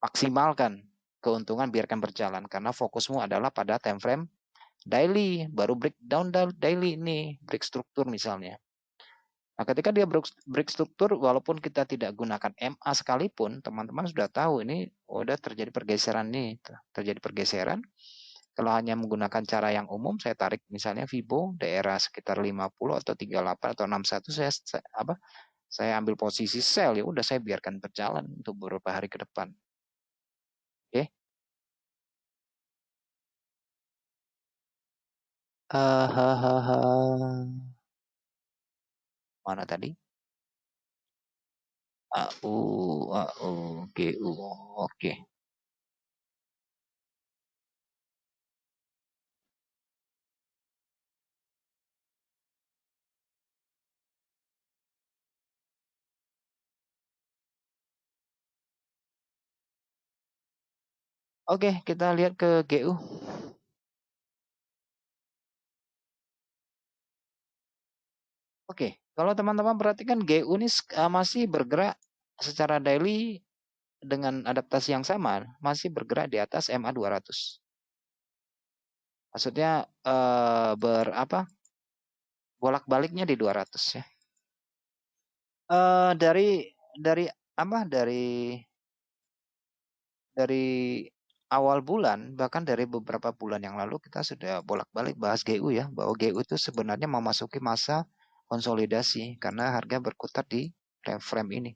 Maksimalkan keuntungan, biarkan berjalan karena fokusmu adalah pada time frame daily, baru breakdown daily ini, break struktur misalnya. Nah, ketika dia break struktur, walaupun kita tidak gunakan MA sekalipun, teman-teman sudah tahu ini udah terjadi pergeseran nih, terjadi pergeseran. Kalau hanya menggunakan cara yang umum, saya tarik misalnya Fibo daerah sekitar 50 atau 38 atau 61, saya ambil posisi sell, ya udah saya biarkan berjalan untuk beberapa hari ke depan. Oke. Mana tadi? GU. Oke. Oke, kita lihat ke GU. Oke, kalau teman-teman perhatikan GU ini masih bergerak secara daily dengan adaptasi yang sama, masih bergerak di atas MA 200. Maksudnya bolak-baliknya di 200 ya. Dari awal bulan, bahkan dari beberapa bulan yang lalu kita sudah bolak-balik bahas GU ya, bahwa GU itu sebenarnya memasuki masa konsolidasi karena harga berkutat di frame ini.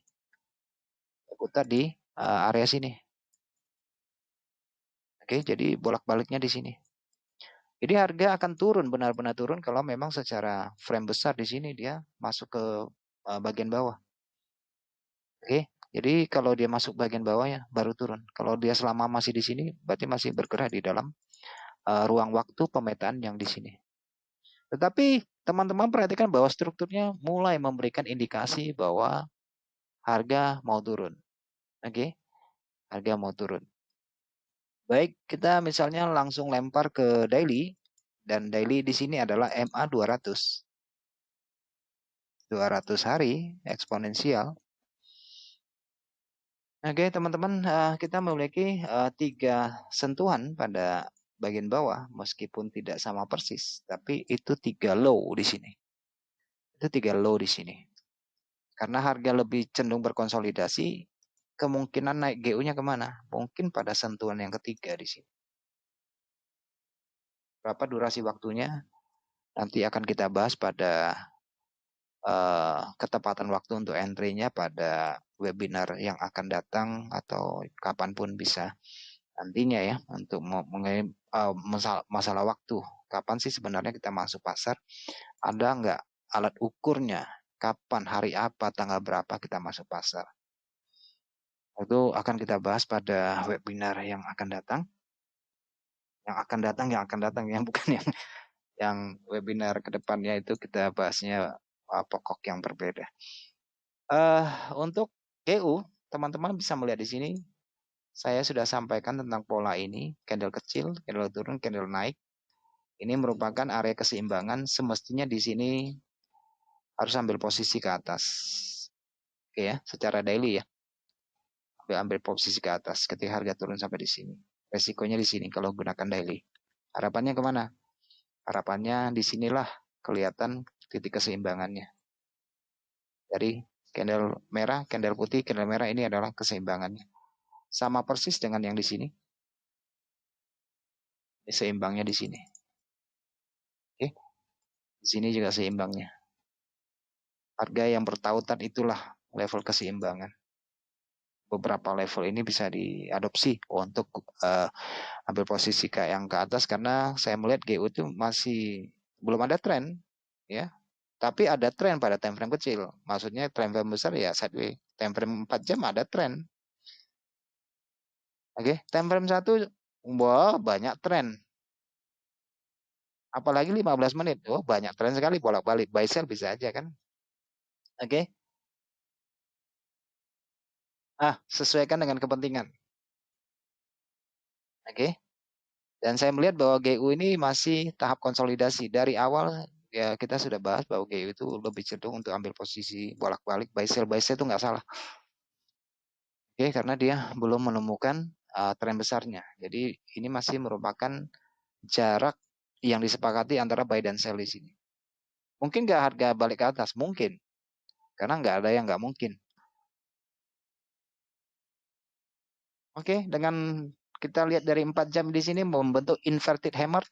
Berkutat di area sini. Oke, jadi bolak-baliknya di sini. Jadi harga akan turun, benar-benar turun kalau memang secara frame besar di sini dia masuk ke bagian bawah. Oke, jadi kalau dia masuk bagian bawahnya baru turun. Kalau dia selama masih di sini, berarti masih bergerak di dalam ruang waktu pemetaan yang di sini. Tetapi teman-teman perhatikan bahwa strukturnya mulai memberikan indikasi bahwa harga mau turun. Oke, harga mau turun. Baik, kita misalnya langsung lempar ke daily. Dan daily di sini adalah MA 200. 200 hari eksponensial. Oke, teman-teman, kita memiliki 3 sentuhan pada bagian bawah meskipun tidak sama persis, tapi itu 3 low di sini. Itu 3 low di sini. Karena harga lebih cenderung berkonsolidasi, kemungkinan naik GU-nya kemana? Mungkin pada sentuhan yang ketiga di sini. Berapa durasi waktunya? Nanti akan kita bahas pada ketepatan waktu untuk entry-nya pada webinar yang akan datang atau kapanpun bisa nantinya ya, untuk mengenai masalah waktu. Kapan sih sebenarnya kita masuk pasar? Ada nggak alat ukurnya? Kapan, hari apa, tanggal berapa kita masuk pasar? Itu akan kita bahas pada webinar yang akan datang. Yang bukan yang webinar kedepannya itu kita bahasnya pokok yang berbeda. Untuk GU, teman-teman bisa melihat di sini. Saya sudah sampaikan tentang pola ini, candle kecil, candle turun, candle naik. Ini merupakan area keseimbangan, semestinya di sini harus ambil posisi ke atas. Oke ya, secara daily ya. Ambil posisi ke atas ketika harga turun sampai di sini. Resikonya di sini kalau gunakan daily. Harapannya kemana? Harapannya di sinilah kelihatan titik keseimbangannya. Dari Candle merah, candle putih, candle merah ini adalah keseimbangannya. Sama persis dengan yang di sini. Seimbangnya di sini. Oke. Di sini juga seimbangnya. Harga yang bertautan itulah level keseimbangan. Beberapa level ini bisa diadopsi untuk ambil posisi kayak yang ke atas, karena saya melihat GU itu masih belum ada tren ya, tapi ada tren pada time frame kecil. Maksudnya time frame besar ya sideways. Time frame 4 jam ada tren. Oke, time frame 1 wah banyak tren. Apalagi 15 menit. Oh, banyak tren sekali bolak-balik. Buy sell bisa aja kan. Oke. Sesuaikan dengan kepentingan. Oke. Dan saya melihat bahwa GU ini masih tahap konsolidasi. Dari awal ya kita sudah bahas bahwa GU itu lebih cenderung untuk ambil posisi bolak-balik, buy sell itu nggak salah. Oke, karena dia belum menemukan tren besarnya. Jadi ini masih merupakan jarak yang disepakati antara buy dan sell di sini. Mungkin nggak harga balik ke atas? Mungkin. Karena nggak ada yang nggak mungkin. Oke, dengan kita lihat dari 4 jam di sini membentuk inverted hammer.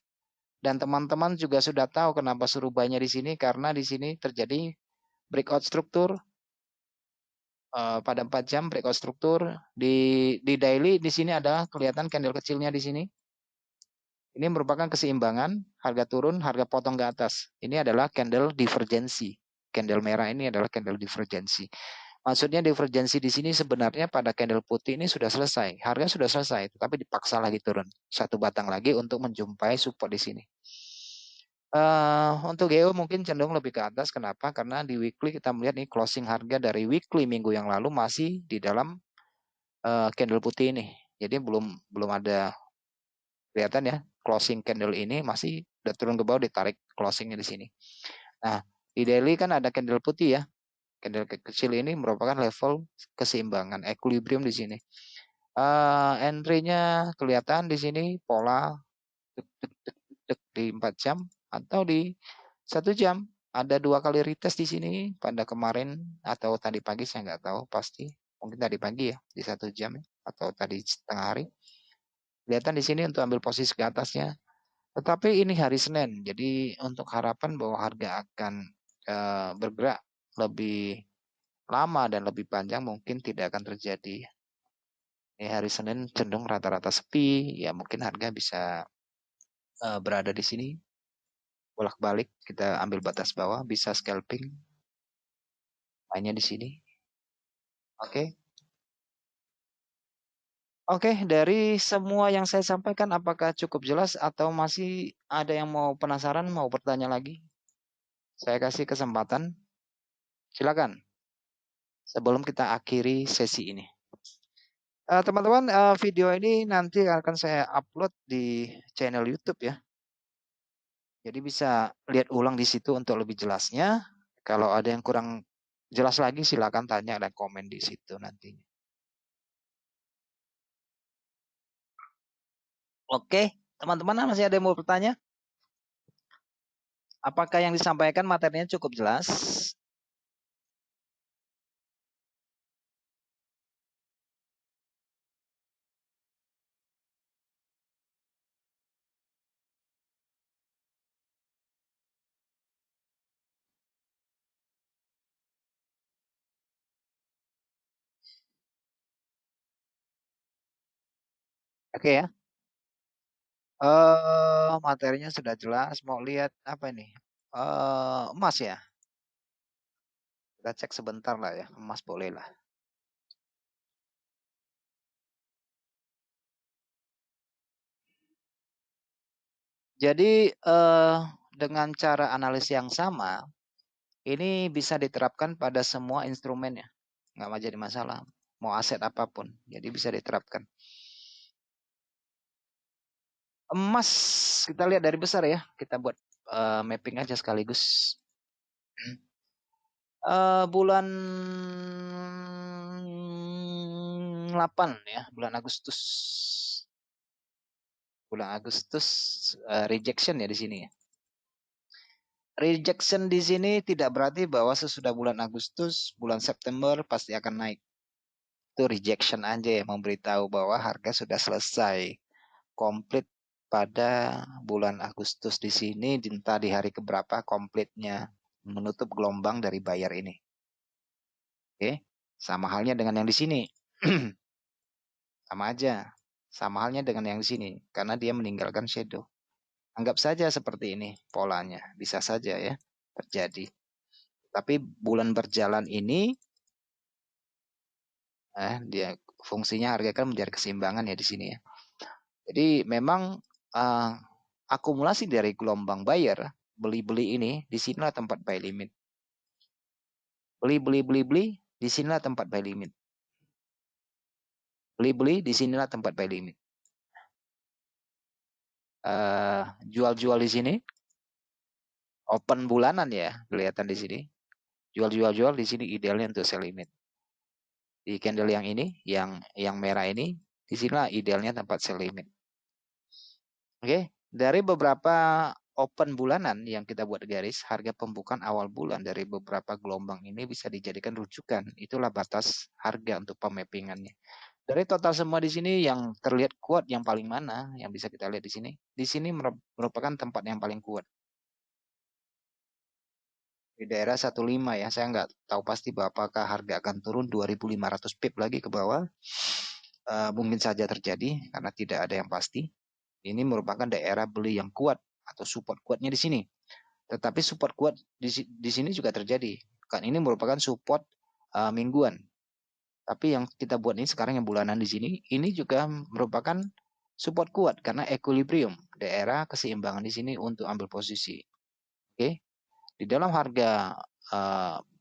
Dan teman-teman juga sudah tahu kenapa suruh buy-nya di sini, karena di sini terjadi breakout struktur pada 4 jam breakout struktur di daily. Di sini ada kelihatan candle kecilnya di sini. Ini merupakan keseimbangan, harga turun, harga potong ke atas. Ini adalah candle divergensi. Candle merah ini adalah candle divergensi. Maksudnya divergensi di sini sebenarnya pada candle putih ini sudah selesai. Harga sudah selesai, tetapi dipaksa lagi turun. Satu batang lagi untuk menjumpai support di sini. Untuk GEO mungkin cenderung lebih ke atas. Kenapa? Karena di weekly kita melihat nih closing harga dari weekly minggu yang lalu masih di dalam candle putih ini. Jadi belum ada kelihatan ya, closing candle ini masih udah turun ke bawah, ditarik closingnya di sini. Nah, di daily kan ada candle putih ya. Candle kecil ini merupakan level keseimbangan, equilibrium di sini. Entry-nya kelihatan di sini pola di 4 jam atau di 1 jam. Ada 2 kali retest di sini pada kemarin atau tadi pagi, saya nggak tahu pasti. Mungkin tadi pagi ya, di 1 jam ya, atau tadi setengah hari. Kelihatan di sini untuk ambil posisi ke atasnya. Tetapi ini hari Senin, jadi untuk harapan bahwa harga akan bergerak lebih lama dan lebih panjang mungkin tidak akan terjadi. Ini hari Senin cenderung rata-rata sepi, ya mungkin harga bisa berada di sini bolak-balik, kita ambil batas bawah, bisa scalping, mainnya di sini. Oke. Oke, dari semua yang saya sampaikan apakah cukup jelas atau masih ada yang mau penasaran, mau bertanya lagi? Saya kasih kesempatan. Silakan. Sebelum kita akhiri sesi ini. Teman-teman, video ini nanti akan saya upload di channel YouTube ya. Jadi bisa lihat ulang di situ untuk lebih jelasnya. Kalau ada yang kurang jelas lagi silakan tanya dan komen di situ nantinya. Oke, teman-teman masih ada yang mau bertanya? Apakah yang disampaikan materinya cukup jelas? Oke ya. Materinya sudah jelas. Mau lihat apa ini? Emas ya. Kita cek sebentar lah ya. Emas boleh lah. Jadi dengan cara analisis yang sama, ini bisa diterapkan pada semua instrumen ya. Nggak jadi masalah. Mau aset apapun. Jadi bisa diterapkan. Emas kita lihat dari besar ya. Kita buat mapping aja sekaligus. Bulan 8 ya, bulan Agustus. Bulan Agustus rejection ya di sini ya. Rejection di sini tidak berarti bahwa sesudah bulan Agustus, bulan September pasti akan naik. Itu rejection aja yang memberitahu bahwa harga sudah selesai komplit pada bulan Agustus di sini, entah di hari keberapa komplitnya menutup gelombang dari buyer ini. Oke, sama halnya dengan yang di sini. Sama aja. Sama halnya dengan yang di sini karena dia meninggalkan shadow. Anggap saja seperti ini polanya, bisa saja ya terjadi. Tapi bulan berjalan ini dia fungsinya harga kan menjadi keseimbangan ya di sini ya. Jadi memang akumulasi dari gelombang buyer beli-beli ini di sinilah tempat buy limit. Beli, di sinilah tempat buy limit. Beli-beli, di sinilah tempat buy limit. Jual-jual di sini, open bulanan ya, kelihatan di sini. Jual-jual-jual di sini idealnya untuk sell limit. Di candle yang ini, yang merah ini, di sinilah idealnya tempat sell limit. Oke, dari beberapa open bulanan yang kita buat garis, harga pembukaan awal bulan dari beberapa gelombang ini bisa dijadikan rujukan. Itulah batas harga untuk pemappingannya. Dari total semua di sini yang terlihat kuat yang paling mana yang bisa kita lihat di sini? Di sini merupakan tempat yang paling kuat. Di daerah 15 ya, saya nggak tahu pasti apakah harga akan turun 2.500 pip lagi ke bawah. Mungkin saja terjadi karena tidak ada yang pasti. Ini merupakan daerah beli yang kuat atau support kuatnya di sini. Tetapi support kuat di sini juga terjadi. Kan ini merupakan support mingguan. Tapi yang kita buat ini sekarang yang bulanan di sini, ini juga merupakan support kuat karena equilibrium, daerah keseimbangan di sini untuk ambil posisi. Oke, di dalam harga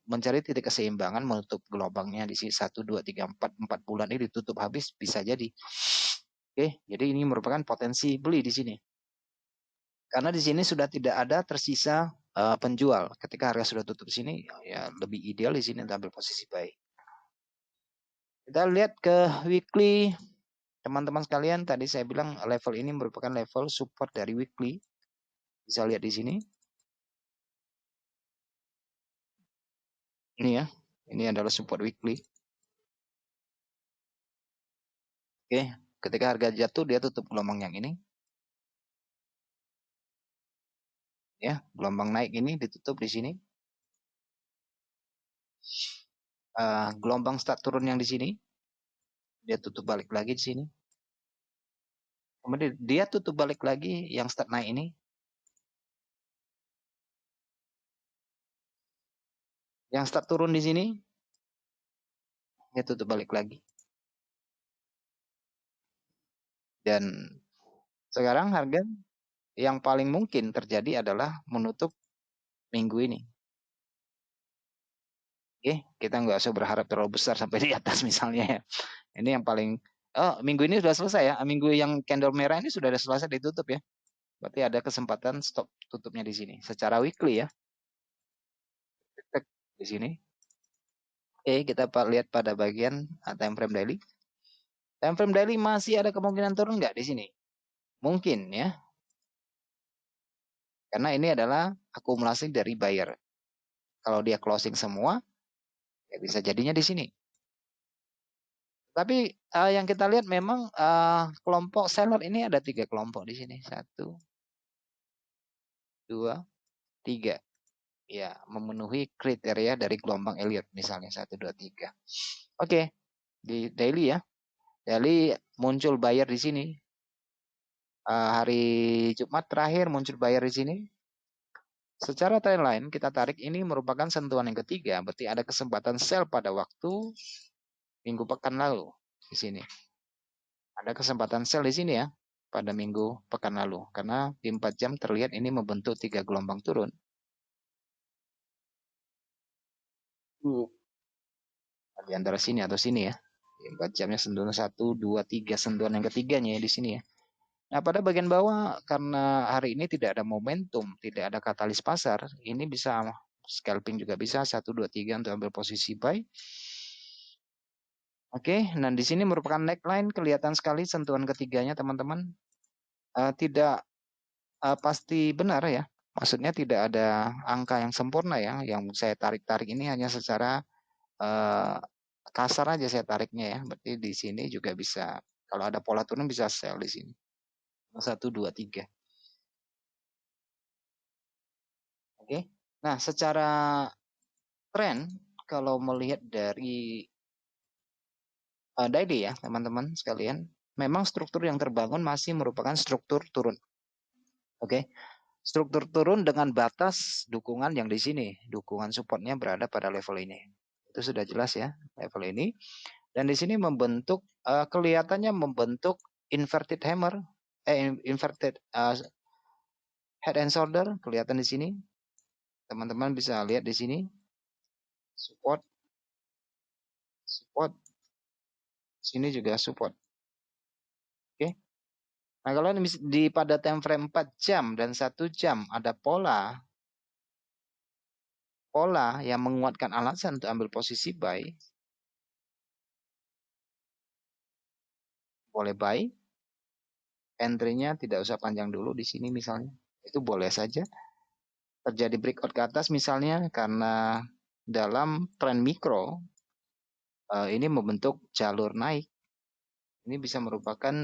mencari titik keseimbangan menutup gelombangnya di sini 1, 2, 3, 4 bulan ini ditutup habis bisa jadi. Oke, jadi ini merupakan potensi beli di sini. Karena di sini sudah tidak ada tersisa penjual. Ketika harga sudah tutup di sini, ya lebih ideal di sini untuk ambil posisi buy. Kita lihat ke weekly, teman-teman sekalian. Tadi saya bilang level ini merupakan level support dari weekly. Bisa lihat di sini. Ini ya, ini adalah support weekly. Oke, ketika harga jatuh dia tutup gelombang yang ini. Ya, gelombang naik ini ditutup di sini. Gelombang start turun yang di sini, dia tutup balik lagi di sini. Kemudian dia tutup balik lagi yang start naik ini. Yang start turun di sini, dia tutup balik lagi. Dan sekarang harga yang paling mungkin terjadi adalah menutup minggu ini. Oke, kita nggak usah berharap terlalu besar sampai di atas misalnya ya. Ini yang paling, minggu ini sudah selesai ya. Minggu yang candle merah ini sudah selesai ditutup ya. Berarti ada kesempatan stop tutupnya di sini. Secara weekly ya. Di sini. Oke, kita lihat pada bagian time frame daily. Time frame daily masih ada kemungkinan turun nggak di sini? Mungkin ya. Karena ini adalah akumulasi dari buyer. Kalau dia closing semua, ya bisa jadinya di sini. Tapi yang kita lihat memang kelompok seller ini ada 3 kelompok di sini. 1, 2, 3. Ya, memenuhi kriteria dari gelombang Elliott misalnya 1, 2, 3. Oke, di daily ya. Daily muncul buyer di sini. Hari Jumat terakhir muncul buyer di sini. Secara trendline kita tarik ini merupakan sentuhan yang ketiga, berarti ada kesempatan sell pada waktu minggu pekan lalu di sini. Ada kesempatan sell di sini ya pada minggu pekan lalu karena di 4 jam terlihat ini membentuk 3 gelombang turun. Di antara sini atau sini ya. Di 4 jamnya sentuhan 1, 2, 3 sentuhan yang ketiganya ya di sini ya. Nah, pada bagian bawah karena hari ini tidak ada momentum, tidak ada katalis pasar, ini bisa scalping juga bisa 1, 2, 3 untuk ambil posisi buy. Oke, nah di sini merupakan neckline, kelihatan sekali sentuhan ketiganya teman-teman. Tidak pasti benar ya. Maksudnya tidak ada angka yang sempurna ya. Yang saya tarik-tarik ini hanya secara kasar aja saya tariknya ya. Berarti di sini juga bisa, kalau ada pola turun bisa sell di sini. 1, 2, 3. Oke. Nah, secara tren kalau melihat dari daily ya, teman-teman sekalian, memang struktur yang terbangun masih merupakan struktur turun. Oke. Struktur turun dengan batas dukungan yang di sini. Dukungan supportnya berada pada level ini. Itu sudah jelas ya, level ini. Dan di sini membentuk, kelihatannya membentuk inverted hammer, inverted head and shoulder, kelihatan di sini. Teman-teman bisa lihat di sini, support, support, sini juga support. Oke. Nah, kalau di pada time frame 4 jam dan 1 jam ada pola yang menguatkan alasan untuk ambil posisi buy, boleh buy. Entry-nya tidak usah panjang dulu di sini misalnya. Itu boleh saja. Terjadi breakout ke atas misalnya karena dalam tren mikro ini membentuk jalur naik. Ini bisa merupakan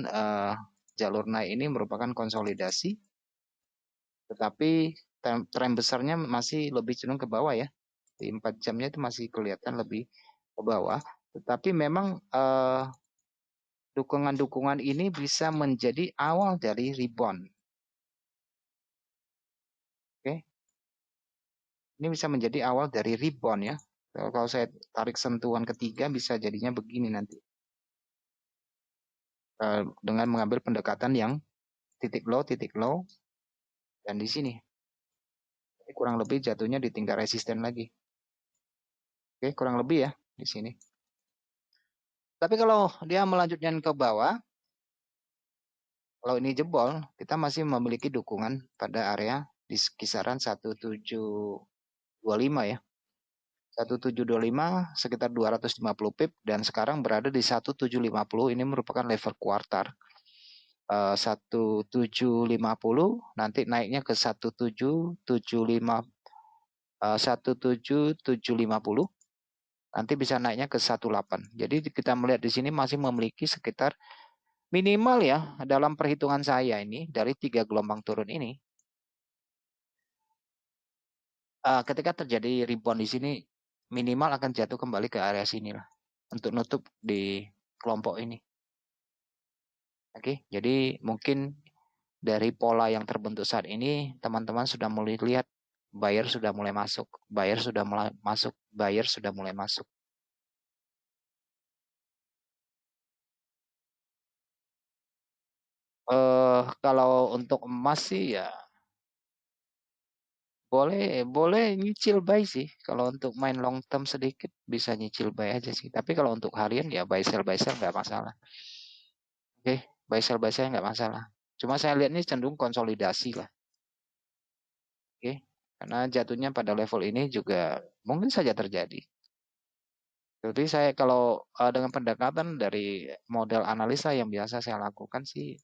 jalur naik ini merupakan konsolidasi. Tetapi tren besarnya masih lebih cenderung ke bawah ya. Di 4 jamnya itu masih kelihatan lebih ke bawah. Tetapi memang dukungan-dukungan ini bisa menjadi awal dari rebound. Oke. Ini bisa menjadi awal dari rebound ya. Kalau saya tarik sentuhan ketiga bisa jadinya begini nanti. Dengan mengambil pendekatan yang titik low, dan di sini. Kurang lebih jatuhnya di tingkat resisten lagi. Oke, kurang lebih ya di sini. Tapi kalau dia melanjutkan ke bawah, kalau ini jebol, kita masih memiliki dukungan pada area di kisaran 1725 ya. 1725 sekitar 250 pip dan sekarang berada di 1750. Ini merupakan level kuartal. 1750 nanti naiknya ke 1775 17750 nanti bisa naiknya ke 18. Jadi kita melihat di sini masih memiliki sekitar minimal ya dalam perhitungan saya ini dari 3 gelombang turun ini. Ketika terjadi rebound di sini minimal akan jatuh kembali ke area sini lah untuk nutup di kelompok ini. Oke, jadi mungkin dari pola yang terbentuk saat ini teman-teman sudah mulai lihat buyer sudah mulai masuk, buyer sudah mulai masuk, buyer sudah mulai masuk. Kalau untuk emas sih ya boleh nyicil buy sih. Kalau untuk main long term sedikit bisa nyicil buy aja sih. Tapi kalau untuk harian ya buy sell nggak masalah. Oke, buy sell nggak masalah. Cuma saya lihat ini cenderung konsolidasi lah. Oke, karena jatuhnya pada level ini juga mungkin saja terjadi. Jadi saya kalau dengan pendekatan dari model analisa yang biasa saya lakukan sih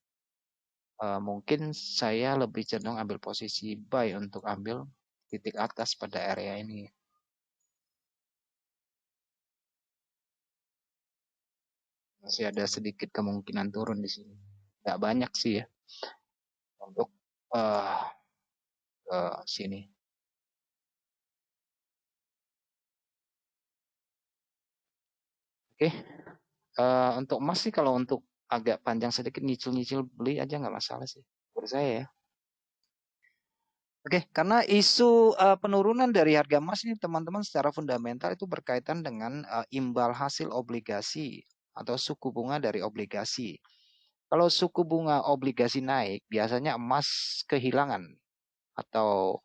mungkin saya lebih cenderung ambil posisi buy untuk ambil titik atas pada area ini. Masih ada sedikit kemungkinan turun di sini. Nggak banyak sih ya untuk ke sini. Oke, untuk emas sih kalau untuk agak panjang sedikit nyicil-nyicil beli aja nggak masalah sih menurut saya ya. Oke, karena isu penurunan dari harga emas ini teman-teman secara fundamental itu berkaitan dengan imbal hasil obligasi atau suku bunga dari obligasi. Kalau suku bunga obligasi naik, biasanya emas kehilangan atau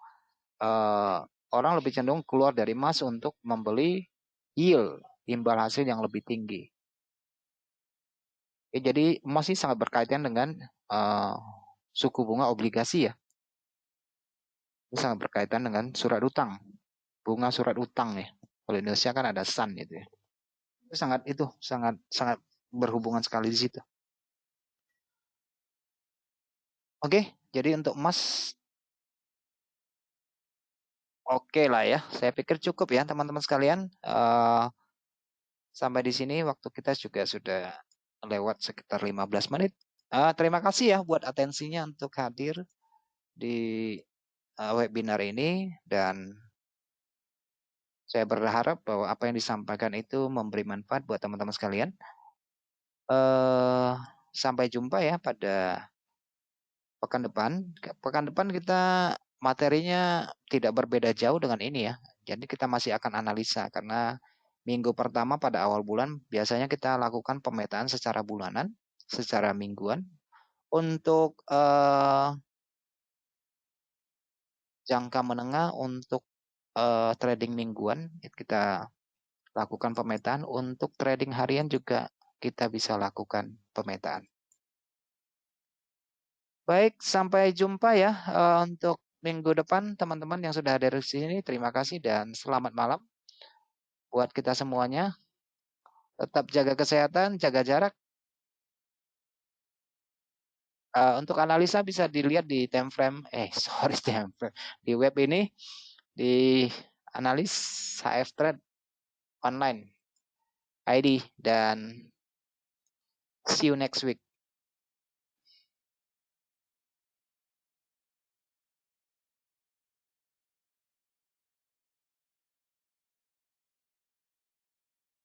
orang lebih cenderung keluar dari emas untuk membeli yield, imbal hasil yang lebih tinggi. Jadi emas ini sangat berkaitan dengan suku bunga obligasi ya. Ini sangat berkaitan dengan surat utang, bunga surat utang ya. Kalau Indonesia kan ada SAN itu ya. Itu sangat berhubungan sekali di situ. Oke, jadi untuk emas Oke lah ya, saya pikir cukup ya teman-teman sekalian. Sampai di sini waktu kita juga sudah lewat sekitar 15 menit. Terima kasih ya buat atensinya untuk hadir di webinar ini, dan saya berharap bahwa apa yang disampaikan itu memberi manfaat buat teman-teman sekalian. Sampai jumpa ya pada pekan depan. Pekan depan kita materinya tidak berbeda jauh dengan ini ya. Jadi kita masih akan analisa, karena minggu pertama pada awal bulan biasanya kita lakukan pemetaan secara bulanan, secara mingguan. Untuk jangka menengah, untuk trading mingguan kita lakukan pemetaan, untuk trading harian juga kita bisa lakukan pemetaan. Baik, sampai jumpa ya untuk minggu depan teman-teman yang sudah hadir di sini. Terima kasih dan selamat malam buat kita semuanya. Tetap jaga kesehatan, jaga jarak. Untuk analisa bisa dilihat di time frame, sorry, time frame, di web ini, di analis HF Trade Online ID, dan see you next week.